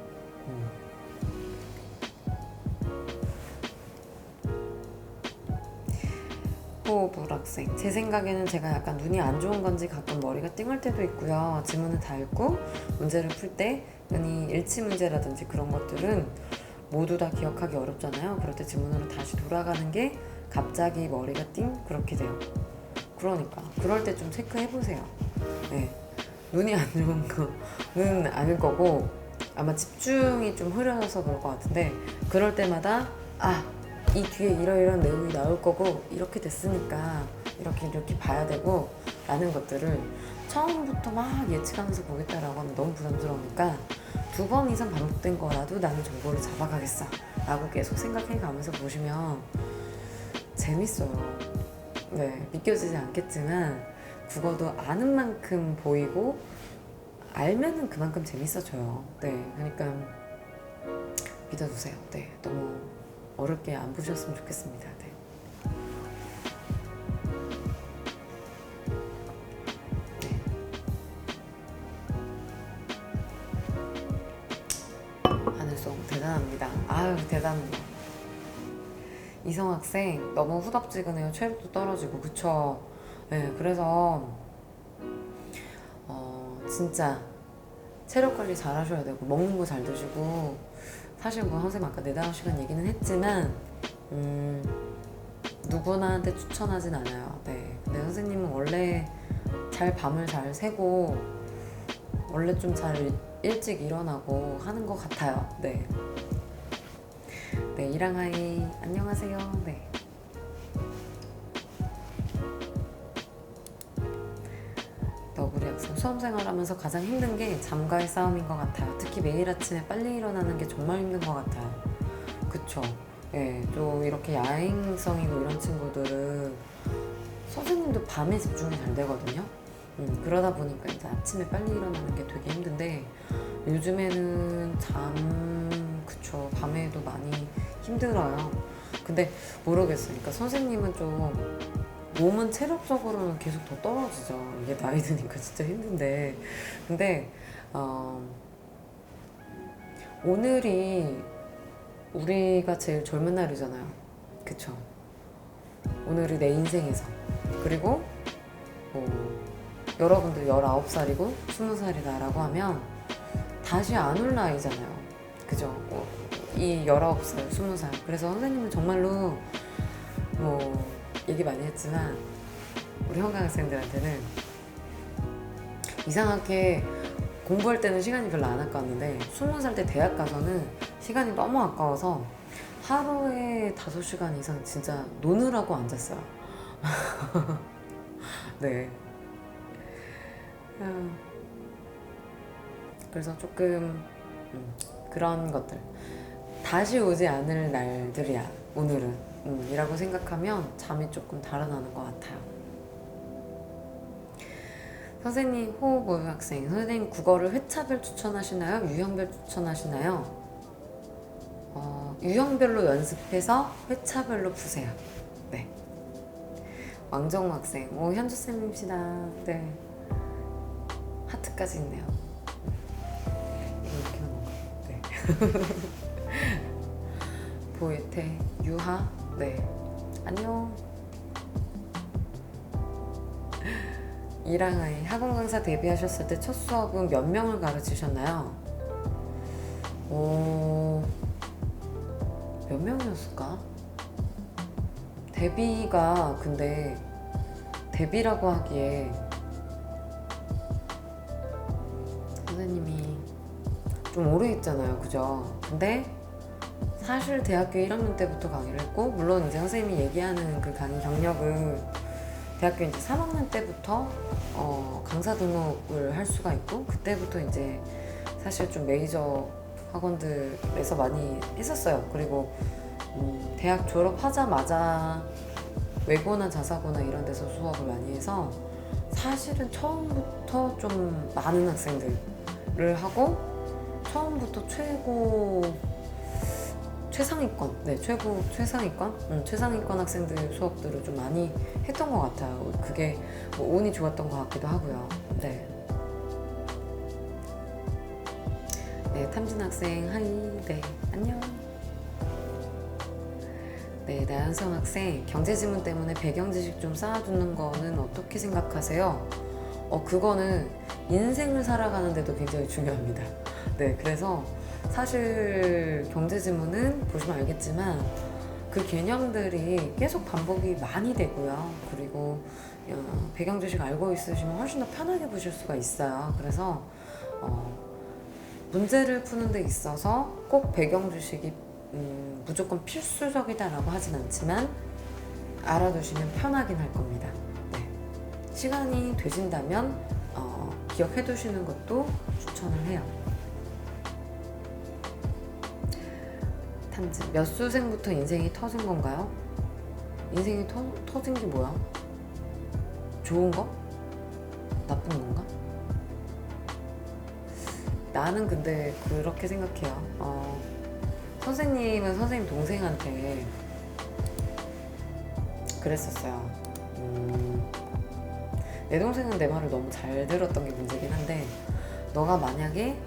호불학생, 제 생각에는 제가 약간 눈이 안 좋은 건지 가끔 머리가 띵할 때도 있고요. 지문은 다 읽고 문제를 풀 때 흔히 일치 문제라든지 그런 것들은 모두 다 기억하기 어렵잖아요. 그럴 때 지문으로 다시 돌아가는 게 갑자기 머리가 띵 그렇게 돼요. 그러니까 그럴 때 좀 체크해보세요. 눈이 안 좋은 거는 아닐 거고 아마 집중이 좀 흐려져서 그럴 것 같은데, 그럴 때마다 이 뒤에 이러이러한 내용이 나올 거고 이렇게 됐으니까 이렇게 봐야 되고 라는 것들을 처음부터 막 예측하면서 보겠다라고 하면 너무 부담스러우니까 2번 이상 반복된 거라도 나는 정보를 잡아가겠어 라고 계속 생각해 가면서 보시면 재밌어요. 믿겨지지 않겠지만 국어도 아는 만큼 보이고 알면은 그만큼 재밌어져요. 그러니까 믿어주세요. 너무 어렵게 안 보셨으면 좋겠습니다. 하늘송 대단합니다. 대단합니다. 이성 학생 너무 후덥지근해요. 체력도 떨어지고. 그쵸? 그래서 진짜 체력 관리 잘 하셔야 되고 먹는 거 잘 드시고, 사실 뭐 선생님 아까 4-5시간 얘기는 했지만 누구나한테 추천하진 않아요. 근데 선생님은 원래 밤을 잘 새고 원래 좀 잘 일찍 일어나고 하는 것 같아요. 네. 네, 이랑아이 안녕하세요. 네. 너구리 학생 수험생활하면서 가장 힘든 게 잠과의 싸움인 것 같아요. 특히 매일 아침에 빨리 일어나는 게 정말 힘든 것 같아요. 그쵸? 예, 좀 이렇게 야행성이고 이런 친구들은 선생님도 밤에 집중이 잘 되거든요. 그러다 보니까 이제 아침에 빨리 일어나는 게 되게 힘든데 요즘에는 그쵸, 밤에도 많이 힘들어요. 근데 모르겠어요. 그러니까 선생님은 좀 몸은 체력적으로는 계속 더 떨어지죠. 이게 나이 드니까 진짜 힘든데. 근데 오늘이 우리가 제일 젊은 날이잖아요. 그쵸? 오늘이 내 인생에서. 그리고 여러분들 19살이고 20살이다라고 하면 다시 안 올 나이잖아요. 그죠? 이 19살, 20살. 그래서 선생님은 정말로 얘기 많이 했지만 우리 현강 학생들한테는 이상하게 공부할 때는 시간이 별로 안 아까웠는데 20살 때 대학 가서는 시간이 너무 아까워서 하루에 5시간 이상 진짜 노느라고 앉았어요. 네. 그래서 조금 그런 것들 다시 오지 않을 날들이야 오늘은 이라고 생각하면 잠이 조금 달아나는 것 같아요. 선생님 호흡 학생 선생님 국어를 회차별 추천하시나요? 유형별 추천하시나요? 유형별로 연습해서 회차별로 푸세요. 네. 왕정우 학생 현주쌤입시다. 네. 하트까지 있네요. 이거 이렇게 하는 건가? 네. 보혜태 유하 네. 안녕. 이랑아이 학원 강사 데뷔하셨을 때 첫 수업은 몇 명을 가르치셨나요? 몇 명이었을까? 데뷔가 근데 데뷔라고 하기에 선생님이 좀 오래 했잖아요. 그죠? 근데 사실 대학교 1학년 때부터 강의를 했고 물론 이제 선생님이 얘기하는 그 강의 경력은 대학교 이제 3학년 때부터 강사 등록을 할 수가 있고 그때부터 이제 사실 좀 메이저 학원들에서 많이 했었어요. 그리고 대학 졸업하자마자 외고나 자사고나 이런 데서 수업을 많이 해서 사실은 처음부터 좀 많은 학생들을 하고 처음부터 최상위권, 네, 최상위권 학생들 수업들을 좀 많이 했던 것 같아요. 그게 운이 좋았던 것 같기도 하고요. 네. 네, 탐진 학생, 하이, 네, 안녕. 네, 나연성 학생, 경제지문 때문에 배경 지식 좀 쌓아두는 거는 어떻게 생각하세요? 그거는 인생을 살아가는데도 굉장히 중요합니다. 네, 그래서 사실 경제지문은 보시면 알겠지만 그 개념들이 계속 반복이 많이 되고요. 그리고 배경 지식 알고 있으시면 훨씬 더 편하게 보실 수가 있어요. 그래서 문제를 푸는 데 있어서 꼭 배경 지식이 무조건 필수적이다라고 하진 않지만 알아두시면 편하긴 할 겁니다. 네. 시간이 되신다면 기억해 두시는 것도 추천을 해요. 탐진 몇 수생부터 인생이 터진 건가요? 인생이 터진 게 뭐야? 좋은 거? 나쁜 건가? 나는 근데 그렇게 생각해요. 선생님은 선생님 동생한테 그랬었어요. 내 동생은 내 말을 너무 잘 들었던 게 문제긴 한데 너가 만약에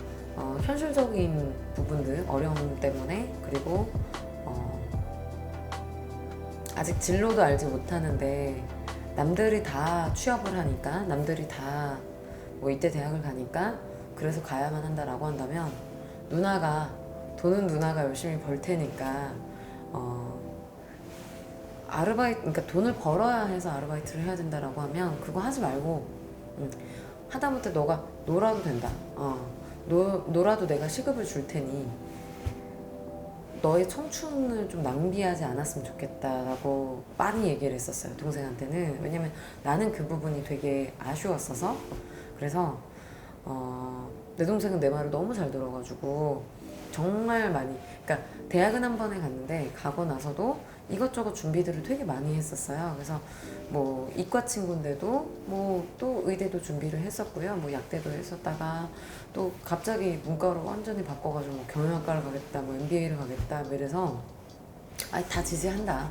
현실적인 부분들, 어려움 때문에 그리고 아직 진로도 알지 못하는데 남들이 다 취업을 하니까 남들이 다 이때 대학을 가니까 그래서 가야만 한다라고 한다면 돈은 누나가 열심히 벌 테니까 그러니까 돈을 벌어야 해서 아르바이트를 해야 된다라고 하면 그거 하지 말고 하다못해 너가 놀아도 된다. 놀아도 내가 시급을 줄 테니 너의 청춘을 좀 낭비하지 않았으면 좋겠다라고 많이 얘기를 했었어요, 동생한테는. 왜냐면 나는 그 부분이 되게 아쉬웠어서. 그래서 내 동생은 내 말을 너무 잘 들어가지고 정말 많이, 그러니까 대학은 한 번에 갔는데 가고 나서도 이것저것 준비들을 되게 많이 했었어요. 그래서 뭐 이과 친구인데도 뭐 또 의대도 준비를 했었고요. 뭐 약대도 했었다가 또 갑자기 문과로 완전히 바꿔가지고 뭐 경영학과를 가겠다, 뭐 MBA를 가겠다, 뭐 이래서 아니 다 지지한다.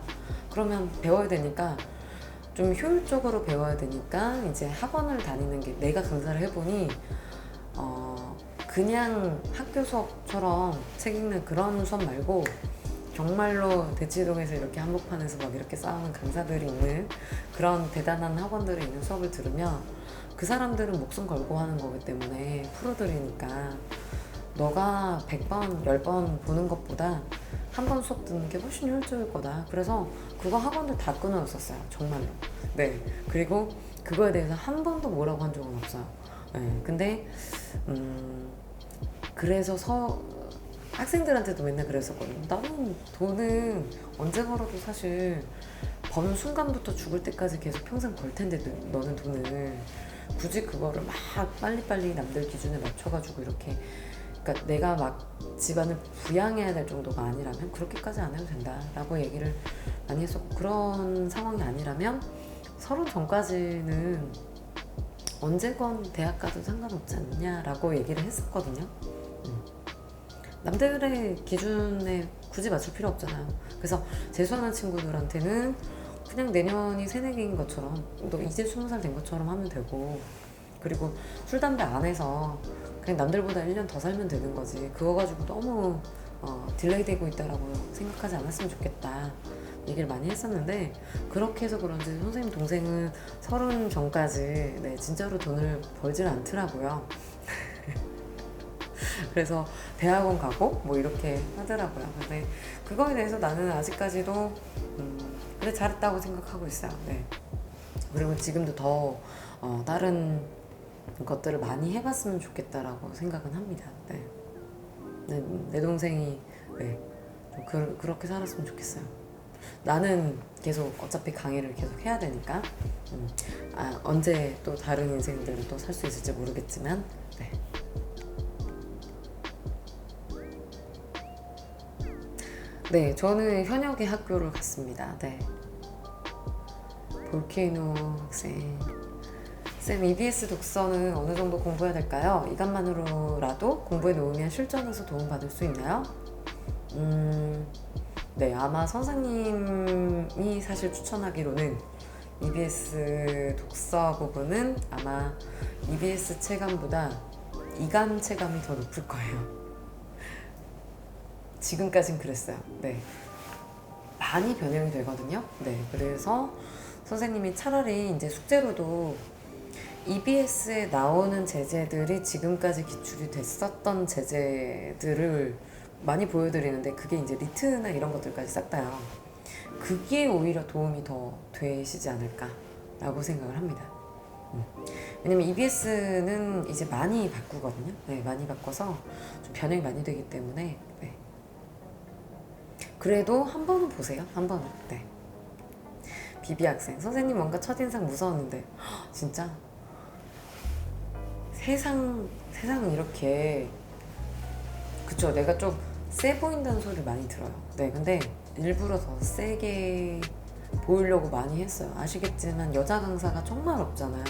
그러면 배워야 되니까 좀 효율적으로 배워야 되니까 이제 학원을 다니는 게, 내가 강사를 해보니 그냥 학교 수업처럼 책 읽는 그런 수업 말고 정말로 대치동에서 이렇게 한복판에서 막 이렇게 싸우는 강사들이 있는 그런 대단한 학원들에 있는 수업을 들으면 그 사람들은 목숨 걸고 하는 거기 때문에 프로들이니까 너가 100번, 10번 보는 것보다 한 번 수업 듣는 게 훨씬 효율적일 거다. 그래서 그거 학원들 다 끊어졌었어요. 정말로. 네. 그리고 그거에 대해서 한 번도 뭐라고 한 적은 없어요. 네. 근데 그래서 학생들한테도 맨날 그랬었거든요. 나는 돈은 언제 벌어도 사실 버는 순간부터 죽을 때까지 계속 평생 벌 텐데 너는 돈을 굳이 그거를 막 빨리빨리 남들 기준에 맞춰가지고 이렇게, 그러니까 내가 막 집안을 부양해야 될 정도가 아니라면 그렇게까지 안 해도 된다라고 얘기를 많이 했었고, 그런 상황이 아니라면 30 전까지는 언제건 대학 가도 상관없지 않냐라고 얘기를 했었거든요. 남들의 기준에 굳이 맞출 필요 없잖아요. 그래서 재수하는 친구들한테는 그냥 내년이 새내기인 것처럼, 너 이제 20살 된 것처럼 하면 되고, 그리고 술, 담배 안 해서 그냥 남들보다 1년 더 살면 되는 거지, 그거 가지고 너무 딜레이 되고 있다라고 생각하지 않았으면 좋겠다 얘기를 많이 했었는데, 그렇게 해서 그런지 선생님 동생은 30 전까지 네, 진짜로 돈을 벌질 않더라고요. 그래서 대학원 가고 뭐 이렇게 하더라고요. 근데 그거에 대해서 나는 아직까지도 그래 잘했다고 생각하고 있어요. 네. 그리고 지금도 더 다른 것들을 많이 해봤으면 좋겠다라고 생각은 합니다. 네. 내 동생이 네. 좀 그렇게 살았으면 좋겠어요. 나는 계속 어차피 강의를 계속 해야 되니까 언제 또 다른 인생들을 또 살 수 있을지 모르겠지만 네. 네, 저는 현역의 학교를 갔습니다. 네. 볼케이노 학생. 쌤, EBS 독서는 어느 정도 공부해야 될까요? 이것만으로라도 공부에 놓으면 실전에서 도움받을 수 있나요? 네, 아마 선생님이 사실 추천하기로는 EBS 독서 부분은 아마 EBS 체감보다 이감 체감이 더 높을 거예요. 지금까진 그랬어요. 네. 많이 변형이 되거든요. 네. 그래서 선생님이 차라리 이제 숙제로도 EBS에 나오는 제재들이 지금까지 기출이 됐었던 제재들을 많이 보여드리는데, 그게 이제 리트나 이런 것들까지 싹 다요. 그게 오히려 도움이 더 되시지 않을까라고 생각을 합니다. 왜냐면 EBS는 이제 많이 바꾸거든요. 네, 많이 바꿔서 좀 변형이 많이 되기 때문에 네. 그래도 한 번은 보세요. 한 번은. 네. 비비 학생, 선생님 뭔가 첫인상 무서웠는데 진짜 세상은 이렇게, 그쵸, 내가 좀 세 보인다는 소리를 많이 들어요. 네, 근데 일부러 더 세게 보이려고 많이 했어요. 아시겠지만 여자 강사가 정말 없잖아요.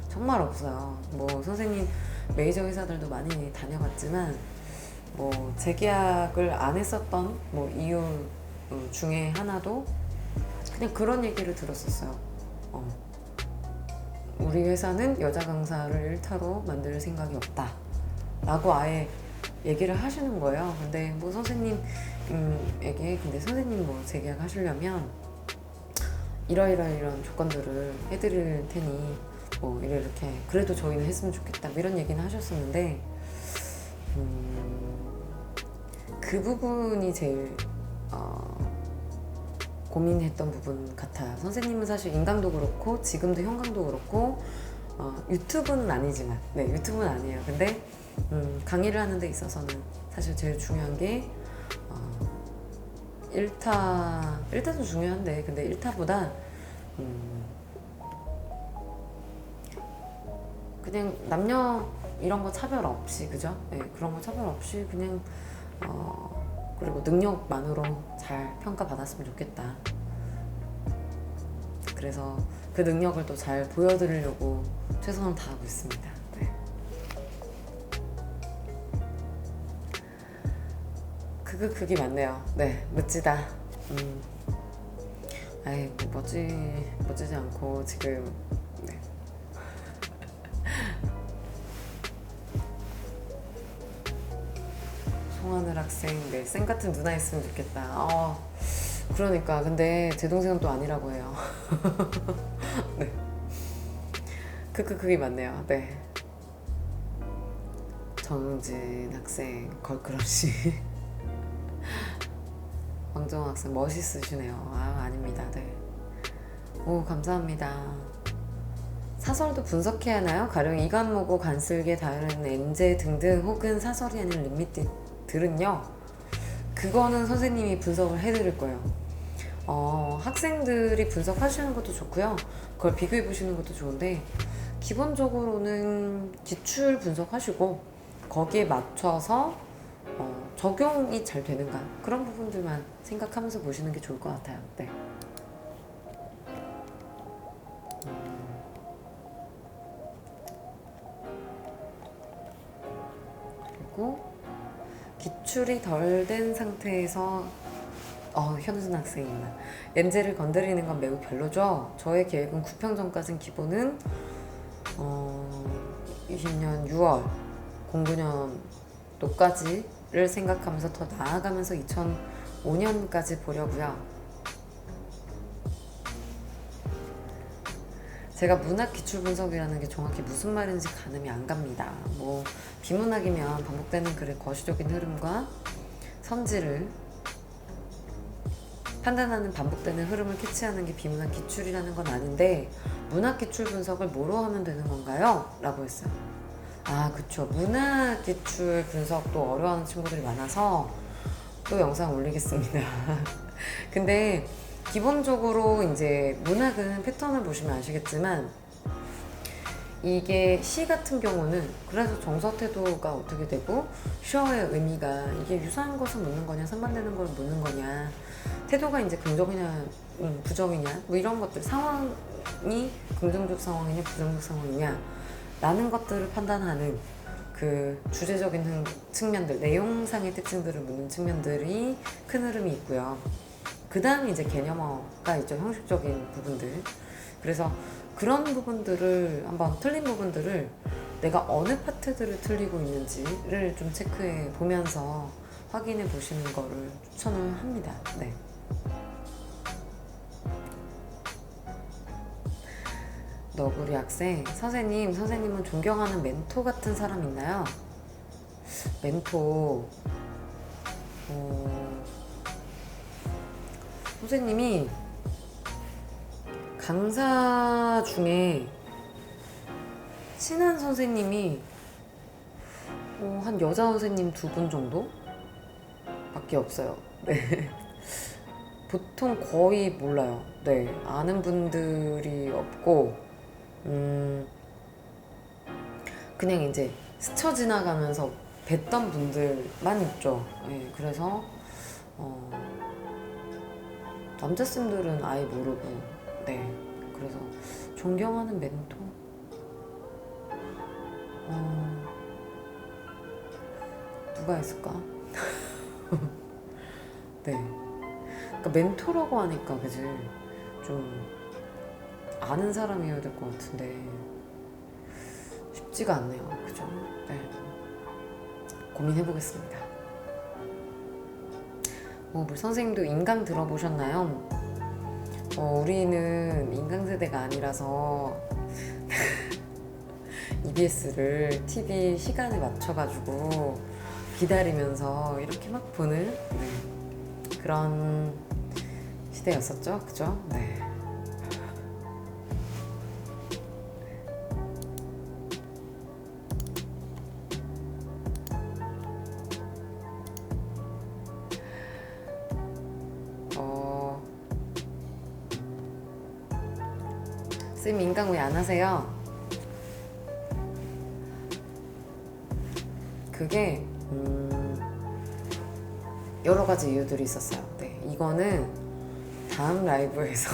정말 없어요. 뭐 선생님 메이저 회사들도 많이 다녀봤지만 뭐 재계약을 안 했었던 뭐 이유 중에 하나도 그냥 그런 얘기를 들었었어요. 우리 회사는 여자 강사를 일타로 만들 생각이 없다 라고 아예 얘기를 하시는 거예요. 근데 뭐 선생님에게 근데 선생님 뭐 재계약 하시려면 이런 조건들을 해드릴 테니 뭐 이렇게 그래도 저희는 했으면 좋겠다 뭐 이런 얘기는 하셨었는데 그 부분이 제일 고민했던 부분 같아요. 선생님은 사실 인강도 그렇고 지금도 현강도 그렇고 유튜브는 아니지만 네, 유튜브는 아니에요. 근데 강의를 하는 데 있어서는 사실 제일 중요한 게 1타도 중요한데, 근데 1타보다 그냥 남녀 이런 거 차별 없이, 그죠? 네, 그런 거 차별 없이 그냥 그리고 능력만으로 잘 평가받았으면 좋겠다. 그래서 그 능력을 또 잘 보여드리려고 최선을 다하고 있습니다. 네. 그게 맞네요. 네, 멋지다. 아이, 뭐 멋지지 않고 지금. 네. 송하늘 학생, 네, 쌤 같은 누나 있으면 좋겠다. 그러니까 근데 제 동생은 또 아니라고 해요. 네. 그게 맞네요. 네. 정진 학생 걸크러쉬. 황정호 학생 멋있으시네요. 아닙니다. 네. 오, 감사합니다. 사설도 분석해야 하나요? 가령 이간모고 간슬개 다른 엔제 등등 혹은 사설이 아닌 림미트들은요, 그거는 선생님이 분석을 해드릴 거예요. 학생들이 분석하시는 것도 좋고요, 그걸 비교해 보시는 것도 좋은데, 기본적으로는 기출 분석하시고 거기에 맞춰서 적용이 잘 되는가, 그런 부분들만 생각하면서 보시는 게 좋을 것 같아요. 네. 그리고 기출이 덜 된 상태에서 현우진 학생입니다. 엔젤을 건드리는 건 매우 별로죠. 저의 계획은 9평점까지는 기본은 20년 6월 09년도까지를 생각하면서 더 나아가면서 2005년까지 보려고요. 제가 문학 기출 분석이라는 게 정확히 무슨 말인지 가늠이 안 갑니다. 뭐 비문학이면 반복되는 글의 거시적인 흐름과 성질을 판단하는 반복되는 흐름을 캐치하는 게 비문학 기출이라는 건 아닌데, 문학 기출 분석을 뭐로 하면 되는 건가요? 라고 했어요. 그쵸. 문학 기출 분석도 어려워하는 친구들이 많아서 또 영상 올리겠습니다. 근데 기본적으로 이제 문학은 패턴을 보시면 아시겠지만, 이게 시 같은 경우는 그래서 정서 태도가 어떻게 되고 셔의 의미가 이게 유사한 것을 묻는 거냐 상반되는 걸 묻는 거냐, 태도가 이제 긍정이냐 부정이냐, 뭐 이런 것들, 상황이 긍정적 상황이냐 부정적 상황이냐 라는 것들을 판단하는 그 주제적인 측면들, 내용상의 특징들을 묻는 측면들이 큰 흐름이 있고요. 그 다음에 이제 개념어가 있죠. 형식적인 부분들. 그래서 그런 부분들을 한번, 틀린 부분들을 내가 어느 파트들을 틀리고 있는지를 좀 체크해 보면서 확인해 보시는 거를 추천을 합니다. 네. 너구리 학생, 선생님은 존경하는 멘토 같은 사람 있나요? 멘토, 선생님이 강사 중에 친한 선생님이 한 여자 선생님 2분 정도? 밖에 없어요. 네. 보통 거의 몰라요. 네. 아는 분들이 없고, 그냥 이제 스쳐 지나가면서 뵀던 분들만 있죠. 네. 그래서, 남자쌤들은 아예 모르고, 네. 그래서 존경하는 멘토? 누가 있을까? 네. 그러니까 멘토라고 하니까 그지? 좀 아는 사람이어야 될 것 같은데 쉽지가 않네요. 그죠? 네. 고민해보겠습니다. 우리 선생님도 인강 들어보셨나요? 우리는 인강 세대가 아니라서 EBS를 TV 시간에 맞춰가지고 기다리면서 이렇게 막 보는, 네, 그런 시대였었죠. 그죠? 네. 쌤 인강 왜 안 하세요? 그게 여러 가지 이유들이 있었어요. 네, 이거는 다음 라이브에서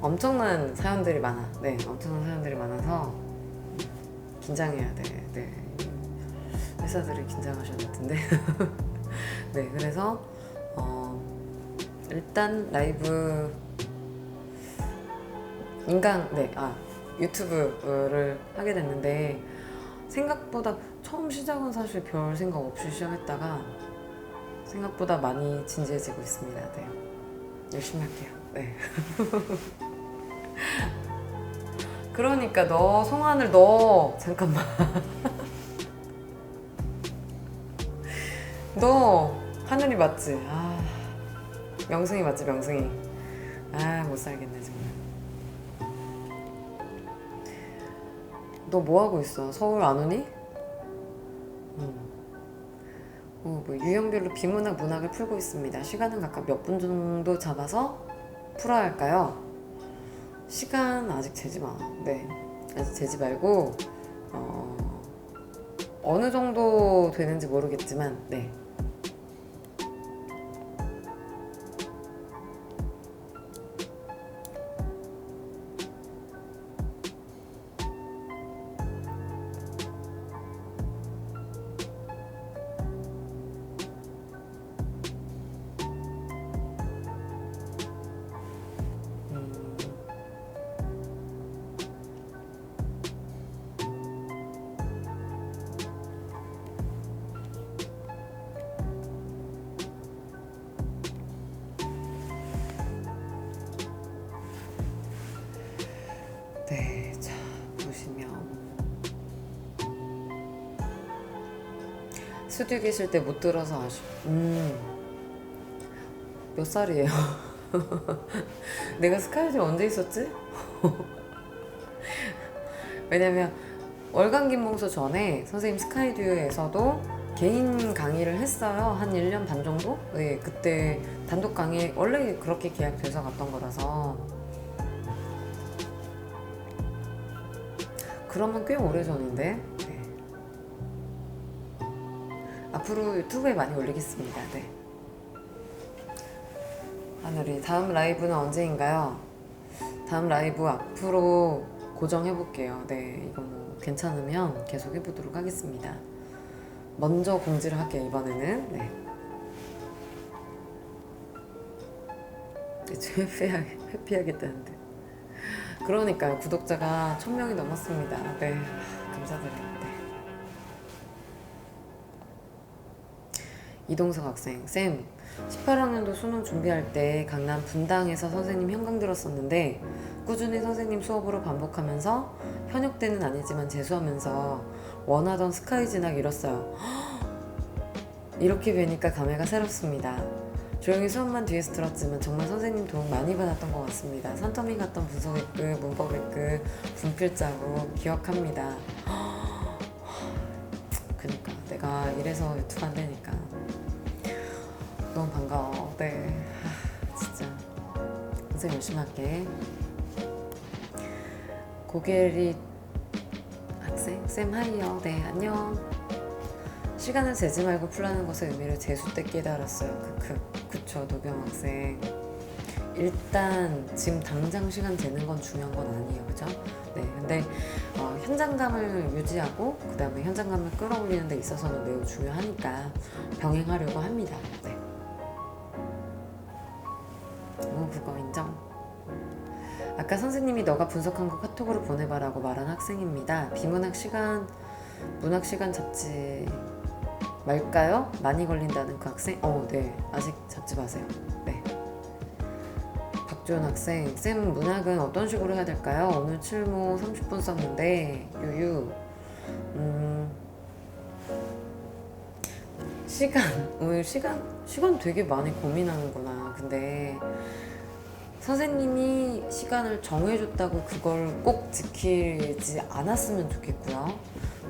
엄청난 사연들이 많아. 네, 엄청난 사연들이 많아서 긴장해야 돼. 네, 회사들이 긴장하셔야 될 텐데. 네, 그래서 일단 라이브 유튜브를 하게 됐는데 생각보다 처음 시작은 사실 별 생각 없이 시작했다가 생각보다 많이 진지해지고 있습니다. 네, 열심히 할게요. 네. 그러니까 너 송하늘 너 잠깐만 너 하늘이 맞지? 아, 명승이 맞지? 명승이. 아, 못 살겠네 정말. 너 뭐 하고 있어? 서울 안 오니? 뭐 유형별로 비문학 문학을 풀고 있습니다. 시간은 각각 몇 분 정도 잡아서 풀어야 할까요? 시간 아직 재지 마. 네, 아직 재지 말고 어느 정도 되는지 모르겠지만 네. 네, 자 보시면 스튜디오 계실 때 못 들어서 몇 살이에요? 내가 스카이듀오 언제 있었지? 왜냐면 월간 김몽수 전에 선생님 스카이듀오에서도 개인 강의를 했어요. 한 1년 반 정도? 네, 그때 단독 강의 원래 그렇게 계약돼서 갔던 거라서 그러면 꽤 오래전인데 네. 앞으로 유튜브에 많이 올리겠습니다. 네. 하늘이 다음 라이브는 언제인가요? 다음 라이브 앞으로 고정해볼게요. 네, 이거 뭐 괜찮으면 계속 해보도록 하겠습니다. 먼저 공지를 할게요. 이번에는 네. 좀 회피하겠다는데 그러니까요. 구독자가 1000명이 넘었습니다. 네, 감사드려요. 네. 이동석 학생, 쌤 18학년도 수능 준비할 때 강남 분당에서 선생님 현강 들었었는데 꾸준히 선생님 수업으로 반복하면서 현역 때는 아니지만 재수하면서 원하던 스카이 진학 이뤘어요. 이렇게 뵈니까 감회가 새롭습니다. 조용히 수업만 뒤에서 들었지만 정말 선생님 도움 많이 받았던 것 같습니다. 산더미 같던 분석획급, 문법획급, 분필자국 기억합니다. 그니까 내가 이래서 유튜브 안 되니까 너무 반가워. 네, 진짜 선생님 열심히 할게. 고게리 학생, 쌤 하이요. 네, 안녕. 시간을 재지 말고 풀라는 것의 의미를 재수 때 깨달았어요. 그쵸, 노경 학생. 일단 지금 당장 시간 재는 건 중요한 건 아니에요, 그죠? 네, 근데 현장감을 유지하고 그 다음에 현장감을 끌어올리는 데 있어서는 매우 중요하니까 병행하려고 합니다. 네. 그거 인정. 아까 선생님이 너가 분석한 거 카톡으로 보내봐라고 말한 학생입니다. 비문학 시간, 문학 시간 잡지 말까요? 많이 걸린다는 그 학생? 네, 아직 잡지 마세요. 네. 박주원 학생, 쌤 문학은 어떤 식으로 해야 될까요? 오늘 칠모 30분 썼는데 유유 오늘 시간 되게 많이 고민하는구나. 근데 선생님이 시간을 정해줬다고 그걸 꼭 지키지 않았으면 좋겠고요.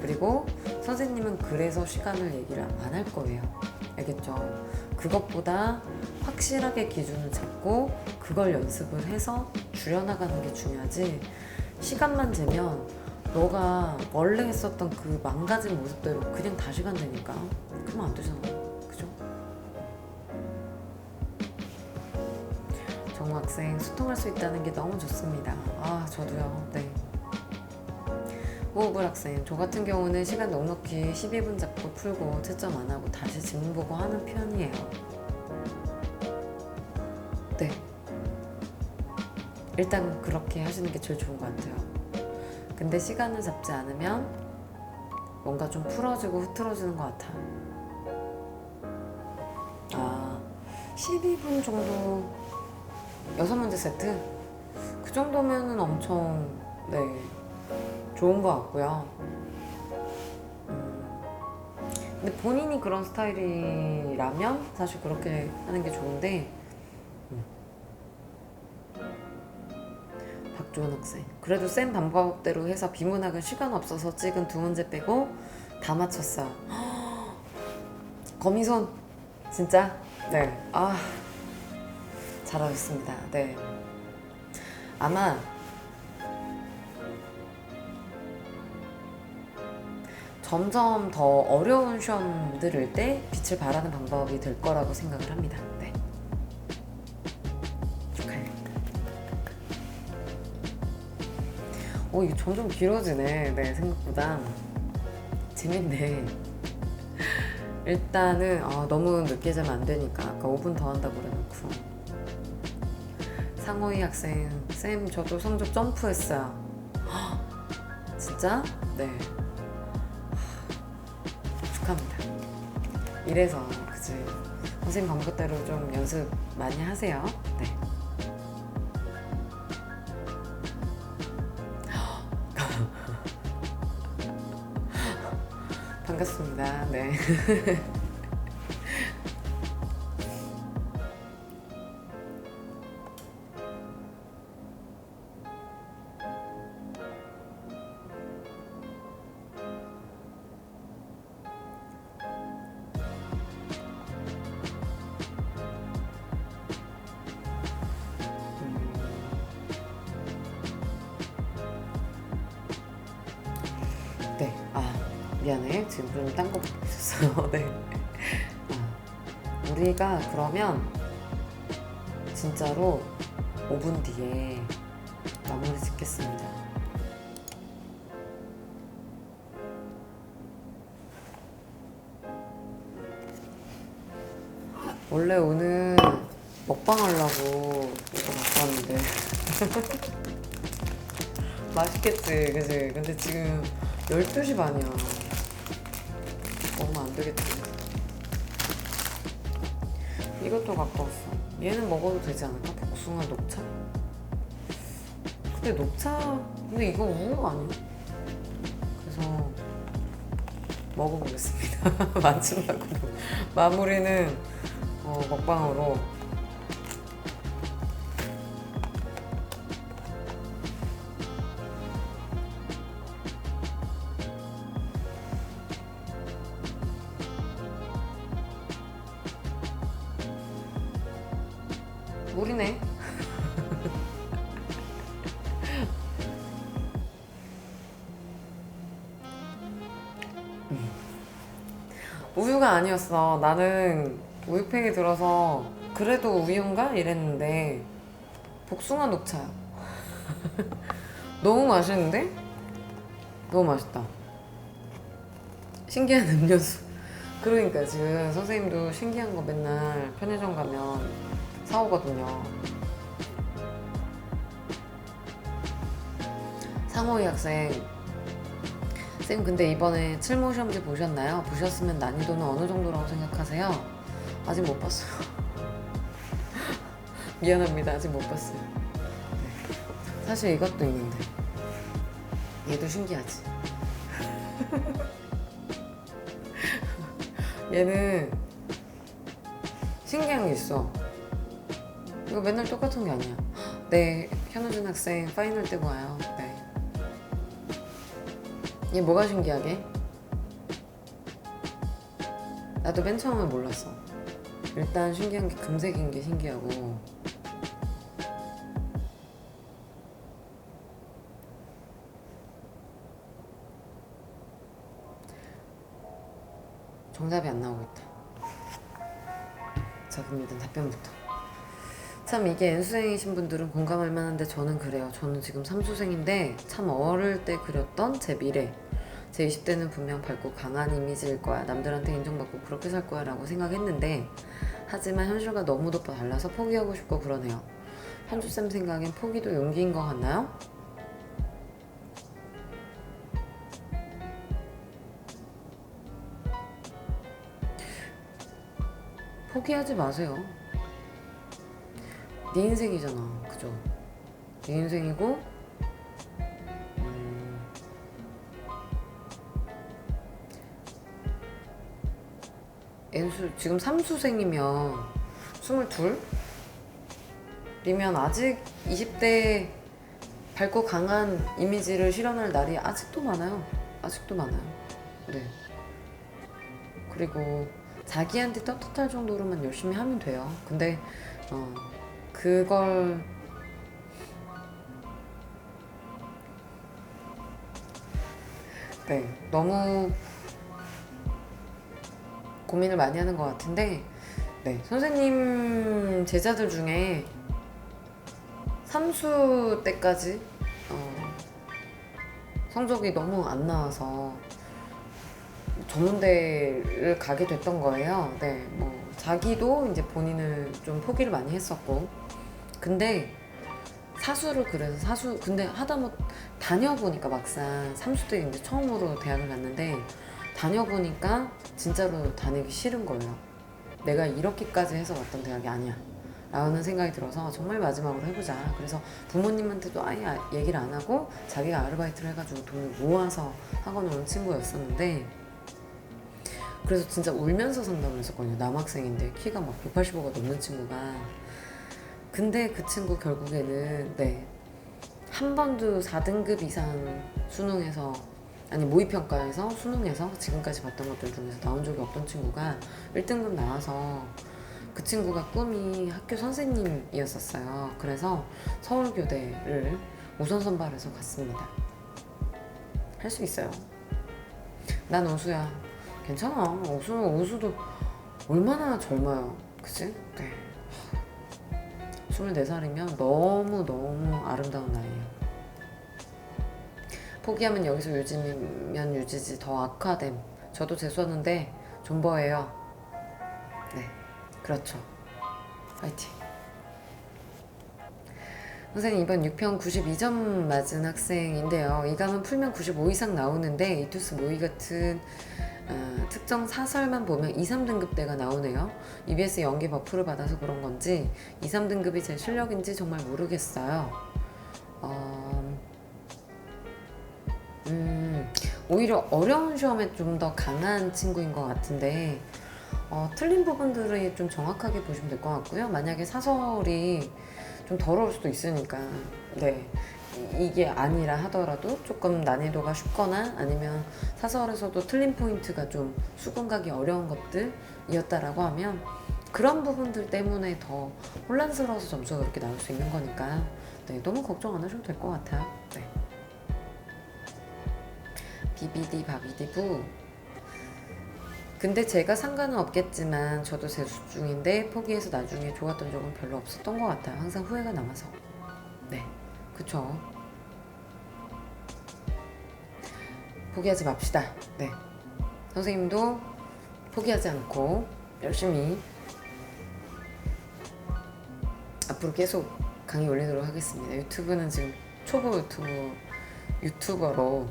그리고 선생님은 그래서 시간을 얘기를 안 할 거예요. 알겠죠? 그것보다 확실하게 기준을 잡고 그걸 연습을 해서 줄여나가는 게 중요하지. 시간만 재면 너가 원래 했었던 그 망가진 모습대로 그냥 다시 간다니까. 그러면 안 되잖아. 그죠? 정우 학생 소통할 수 있다는 게 너무 좋습니다. 아, 저도요. 네. 호흡을 학생, 저 같은 경우는 시간 넉넉히 12분 잡고 풀고 채점 안 하고 다시 질문 보고 하는 편이에요. 네. 일단 그렇게 하시는 게 제일 좋은 것 같아요. 근데 시간을 잡지 않으면 뭔가 좀 풀어지고 흐트러지는 것 같아. 아, 12분 정도 6문제 세트? 그 정도면은 엄청 네 좋은 것 같고요. 근데 본인이 그런 스타일이라면 사실 그렇게 하는 게 좋은데. 박주원 학생, 그래도 쌤 방법대로 해서 비문학은 시간 없어서 찍은 2문제 빼고 다 맞췄어요. 거미손 진짜? 네. 아, 잘하셨습니다. 네. 아마 점점 더 어려운 시험 들을 때 빛을 발하는 방법이 될 거라고 생각을 합니다. 네. 축하해요. 이게 점점 길어지네. 네, 생각보다. 재밌네. 일단은 너무 늦게 자면 안 되니까 아까 5분 더 한다고 그래놓고. 상호이 학생, 쌤 저도 성적 점프했어요. 진짜? 네. 축하합니다. 이래서 그치, 선생님 방법대로 좀 연습 많이 하세요. 네. 반갑습니다. 네. 네. 미안해. 지금 좀 딴 거 보고 있었어요. 네. 우리가 그러면 진짜로 5분 뒤에 마무리 짓겠습니다. 원래 오늘 먹방 하려고 이거 갖고 왔는데 맛있겠지, 그치? 근데 지금 12시 반이야. 먹으면 안 되겠지. 이것도 갖고 왔어. 얘는 먹어도 되지 않을까? 복숭아 녹차? 근데 이거 우유 아니야? 그래서 먹어보겠습니다. 마지막으로 마무리는 먹방으로. 물이네. 우유가 아니었어. 나는 우유팩이 들어서 그래도 우유인가? 이랬는데 복숭아 녹차야. 너무 맛있는데? 너무 맛있다. 신기한 음료수. 그러니까 지금 선생님도 신기한 거 맨날 편의점 가면 사오거든요. 상호이 학생, 쌤 근데 이번에 칠모 시험지 보셨나요? 보셨으면 난이도는 어느 정도라고 생각하세요? 아직 못 봤어요. 미안합니다. 아직 못 봤어요. 네. 사실 이것도 있는데 얘도 신기하지. 얘는 신기한 게 있어. 이거 맨날 똑같은 게 아니야. 네, 현우준 학생 파이널 때 봐요. 네. 얘 뭐가 신기하게? 나도 맨 처음에 몰랐어. 일단 신기한 게 금색인 게 신기하고, 정답이 안 나오고 있다. 자, 그럼 일단 답변부터. 참 이게 N수생이신 분들은 공감할 만한데 저는 그래요. 저는 지금 3수생인데 참 어릴 때 그렸던 제 미래, 제 20대는 분명 밝고 강한 이미지일 거야, 남들한테 인정받고 그렇게 살 거야 라고 생각했는데, 하지만 현실과 너무도 달라서 포기하고 싶고 그러네요. 현주쌤 생각엔 포기도 용기인 것 같나요? 포기하지 마세요. 네 인생이잖아, 그죠? 네 인생이고, N수 지금 3수생이면 22이면 아직 20대 밝고 강한 이미지를 실현할 날이 아직도 많아요. 아직도 많아요. 네. 그리고 자기한테 떳떳할 정도로만 열심히 하면 돼요. 근데 그걸 너무 고민을 많이 하는 것 같은데, 선생님 제자들 중에 3수 때까지 성적이 너무 안 나와서 전문대를 가게 됐던 거예요. 뭐 자기도 이제 본인을 좀 포기를 많이 했었고, 근데 근데 다녀보니까 막상 3수 때 이제 처음으로 대학을 갔는데, 다녀보니까 진짜로 다니기 싫은 거예요. 내가 이렇게까지 해서 왔던 대학이 아니야 라는 생각이 들어서 정말 마지막으로 해보자. 그래서 부모님한테도 아예 얘기를 안 하고 자기가 아르바이트를 해가지고 돈을 모아서 학원을 온 친구였었는데, 그래서 진짜 울면서 상담을 했었거든요. 남학생인데 키가 막 185가 넘는 친구가. 근데 그 친구 결국에는 한 번도 4등급 이상 수능에서, 아니 모의평가에서 수능에서 지금까지 봤던 것들 중에서 나온 적이 없던 친구가 1등급 나와서, 그 친구가 꿈이 학교 선생님이었었어요. 그래서 서울교대를 우선 선발해서 갔습니다. 할 수 있어요. 난 오수야. 괜찮아. 오수도 얼마나 젊어요. 그치? 24살이면 너무너무 아름다운 나이에요. 포기하면 여기서 유지면 유지지 더 악화됨. 저도 재수하는데 존버예요. 그렇죠. 파이팅. 선생님, 이번 6평 92점 맞은 학생인데요. 이 과목 풀면 95 이상 나오는데 이투스 모의 같은 특정 사설만 보면 2, 3등급대가 나오네요. EBS 연기 버프를 받아서 그런 건지 2, 3등급이 제 실력인지 정말 모르겠어요. 오히려 어려운 시험에 좀 더 강한 친구인 것 같은데, 틀린 부분들을 좀 정확하게 보시면 될 것 같고요. 만약에 사설이 좀 더러울 수도 있으니까, 이게 아니라 하더라도 조금 난이도가 쉽거나 아니면 사설에서도 틀린 포인트가 좀 수긍하기 어려운 것들이었다라고 하면, 그런 부분들 때문에 더 혼란스러워서 점수가 그렇게 나올 수 있는 거니까 너무 걱정 안 하셔도 될 것 같아요. 비비디 바비디부. 근데 제가 상관은 없겠지만 저도 재수 중인데 포기해서 나중에 좋았던 적은 별로 없었던 것 같아요. 항상 후회가 남아서. 그쵸. 포기하지 맙시다. 선생님도 포기하지 않고 열심히 앞으로 계속 강의 올리도록 하겠습니다. 유튜브는 지금 초보 유튜버로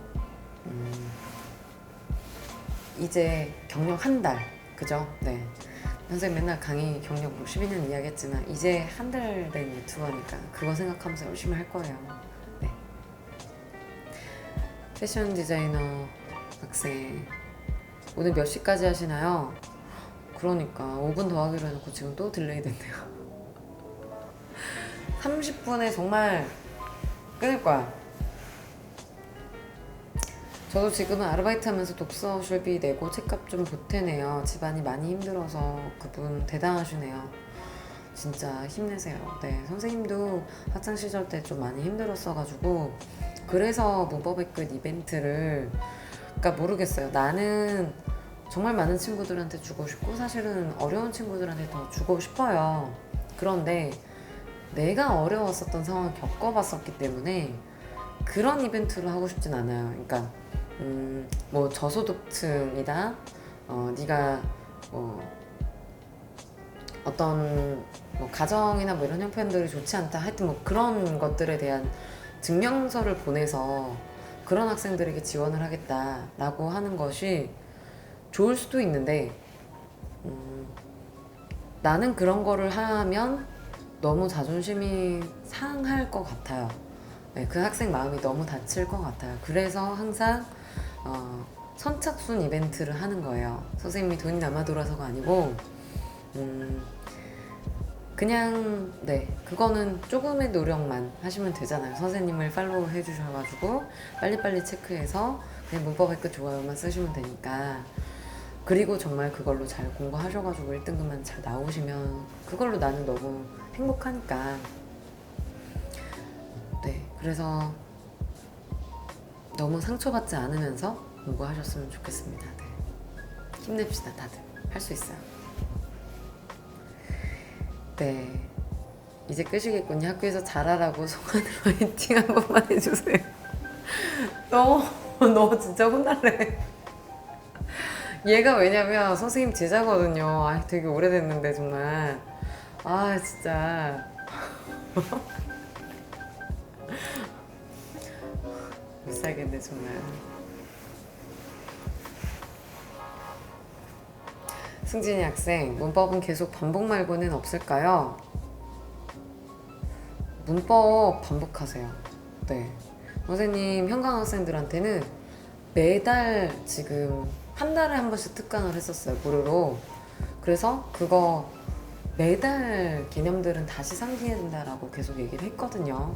이제 경력 한 달, 그죠? 선생님 맨날 강의 경력 12년 이야기했지만 이제 한 달 된 유튜버니까 그거 생각하면서 열심히 할 거예요. 패션 디자이너 학생, 오늘 몇 시까지 하시나요? 그러니까 5분 더 하기로 해놓고 지금 또 딜레이 됐네요. 30분에 정말 끊을 거야. 저도 지금은 아르바이트 하면서 독서실비 내고 책값 좀 보태네요. 집안이 많이 힘들어서 그분 대단하시네요. 진짜 힘내세요. 네, 선생님도 학창시절 때 좀 많이 힘들었어가지고 그래서 문법의 끝 이벤트를 그러니까 모르겠어요. 나는 정말 많은 친구들한테 주고 싶고 사실은 어려운 친구들한테 더 주고 싶어요. 그런데 내가 어려웠었던 상황을 겪어봤었기 때문에 그런 이벤트를 하고 싶진 않아요. 그러니까 뭐 저소득층이다. 네가 뭐 어떤 뭐 가정이나 뭐 이런 형편들이 좋지 않다. 하여튼 뭐 그런 것들에 대한 증명서를 보내서 그런 학생들에게 지원을 하겠다라고 하는 것이 좋을 수도 있는데 나는 그런 거를 하면 너무 자존심이 상할 것 같아요. 네, 그 학생 마음이 너무 다칠 것 같아요. 그래서 항상 선착순 이벤트를 하는 거예요. 선생님이 돈이 남아 돌아서가 아니고 그냥 네 그거는 조금의 노력만 하시면 되잖아요. 선생님을 팔로우 해주셔가지고 빨리빨리 체크해서 그냥 문법의 끝 좋아요만 쓰시면 되니까. 그리고 정말 그걸로 잘 공부하셔가지고 1등급만 잘 나오시면 그걸로 나는 너무 행복하니까. 네, 그래서 너무 상처받지 않으면서 공부하셨으면 좋겠습니다. 네. 힘냅시다, 다들. 할 수 있어요. 네, 이제 끄시겠군요. 학교에서 잘하라고 송하늘 화이팅 한 번만 해주세요. 너 진짜 혼날래. 얘가 왜냐면 선생님 제자거든요. 아, 되게 오래됐는데 정말. 아, 진짜. 못 살겠네 정말. 승진이 학생, 문법은 계속 반복 말고는 없을까요? 문법 반복하세요. 네. 선생님 현강 학생들한테는 매달 지금 한 달에 한 번씩 특강을 했었어요. 무료로. 그래서 그거 매달 개념들은 다시 상기해야 된다라고 계속 얘기를 했거든요.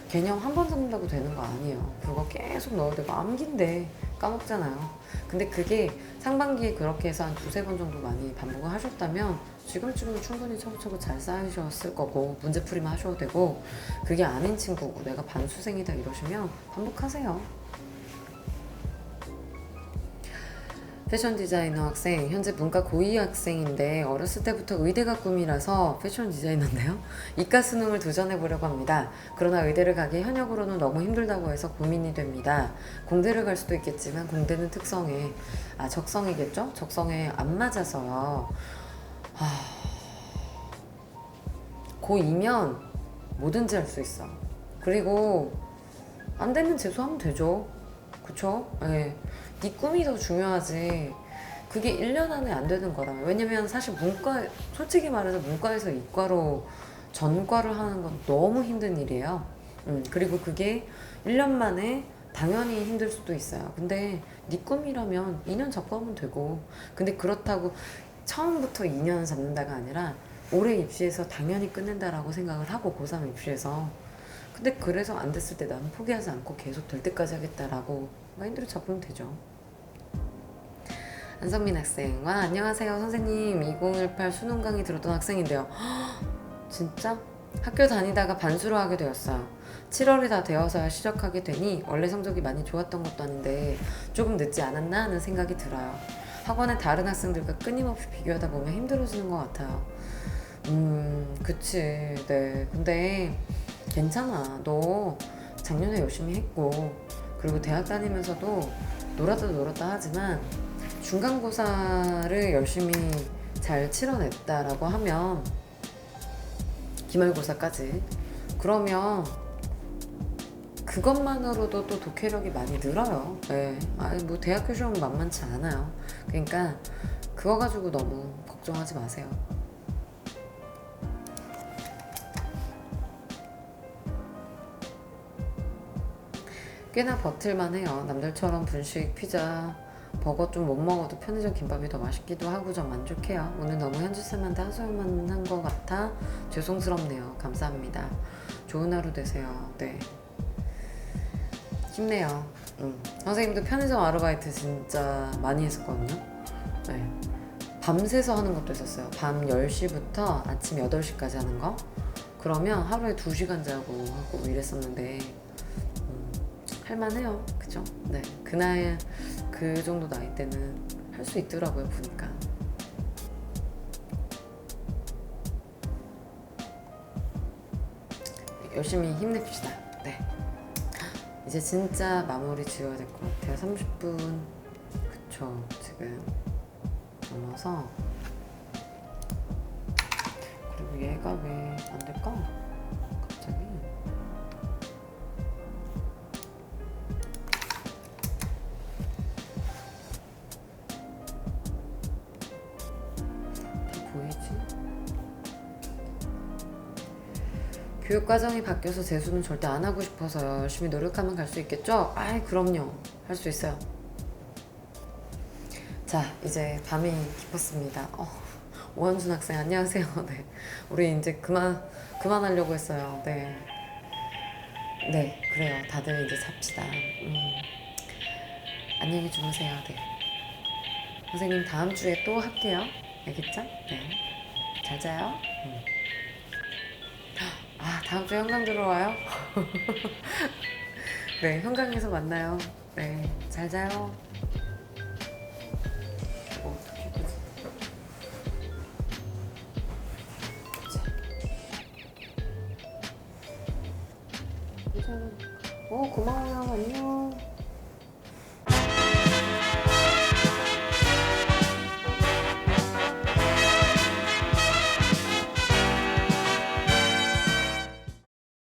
개념 한 번 잡는다고 되는 거 아니에요. 그거 계속 넣어야 되고 암기인데 까먹잖아요. 근데 그게 상반기에 그렇게 해서 한 두세 번 정도 많이 반복을 하셨다면 지금쯤은 충분히 차곡차곡 잘 쌓이셨을 거고 문제풀이만 하셔도 되고, 그게 아닌 친구고 내가 반수생이다 이러시면 반복하세요. 패션 디자이너 학생, 현재 문과 고2 학생인데 어렸을 때부터 의대가 꿈이라서 패션 디자이너인데요. 이과 수능을 도전해 보려고 합니다. 그러나 의대를 가기 현역으로는 너무 힘들다고 해서 고민이 됩니다. 공대를 갈 수도 있겠지만 공대는 특성에 적성이겠죠? 적성에 안 맞아서요. 고2면 뭐든지 할 수 있어. 그리고 안 되면 재수하면 되죠. 그쵸? 네. 네 꿈이 더 중요하지. 그게 1년 안에 안 되는 거라면. 왜냐면 사실 솔직히 말해서 문과에서 이과로 전과를 하는 건 너무 힘든 일이에요. 그리고 그게 1년 만에 당연히 힘들 수도 있어요. 근데 네 꿈이라면 2년 잡고 하면 되고. 근데 그렇다고 처음부터 2년을 잡는다가 아니라 올해 입시에서 당연히 끝낸다라고 생각을 하고 고3 입시에서. 근데 그래서 안 됐을 때 나는 포기하지 않고 계속 될 때까지 하겠다라고 마인드를 잡으면 되죠. 안성민 학생, 와 안녕하세요 선생님. 2018 수능 강의 들었던 학생인데요. 진짜? 학교 다니다가 반수로 하게 되었어요. 7월이 다 되어서야 시작하게 되니 원래 성적이 많이 좋았던 것도 아닌데 조금 늦지 않았나 하는 생각이 들어요. 학원의 다른 학생들과 끊임없이 비교하다 보면 힘들어지는 것 같아요. 그치. 네. 근데 괜찮아. 너 작년에 열심히 했고, 그리고 대학 다니면서도 놀았다 하지만 중간고사를 열심히 잘 치러냈다라고 하면 기말고사까지, 그러면 그것만으로도 또 독해력이 많이 늘어요. 네. 뭐 대학교 시험은 만만치 않아요. 그러니까 그거 가지고 너무 걱정하지 마세요. 꽤나 버틸만 해요. 남들처럼 분식, 피자, 버거 좀 못 먹어도 편의점 김밥이 더 맛있기도 하고 전 만족해요. 오늘 너무 현주쌤한테 하소연만 한 것 같아 죄송스럽네요. 감사합니다. 좋은 하루 되세요. 네, 힘내요. 선생님도 편의점 아르바이트 진짜 많이 했었거든요. 네. 밤새서 하는 것도 있었어요. 밤 10시부터 아침 8시까지 하는 거. 그러면 하루에 2시간 자고 하고 이랬었는데 할만해요. 그죠? 네. 그 나이, 그 정도 나이 때는 할 수 있더라고요, 보니까. 열심히 힘냅시다. 네. 이제 진짜 마무리 지어야 될 것 같아요. 30분. 그쵸. 지금 넘어서. 그리고 얘가 왜 안 될까? 갑자기. 다 보이지? 교육과정이 바뀌어서 재수는 절대 안 하고 싶어서요. 열심히 노력하면 갈 수 있겠죠? 아이, 그럼요. 할 수 있어요. 자, 이제 밤이 깊었습니다. 오한준 학생, 안녕하세요. 네. 우리 이제 그만하려고 했어요. 네. 네, 그래요. 다들 이제 잡시다. 안녕히 주무세요. 네. 선생님, 다음 주에 또 할게요. 알겠죠? 네. 잘 자요. 아, 다음 주에 현강 들어와요? 네, 현강에서 만나요. 네, 잘 자요. 어떻게 되지? 자. 괜찮아. 고마워요. 안녕.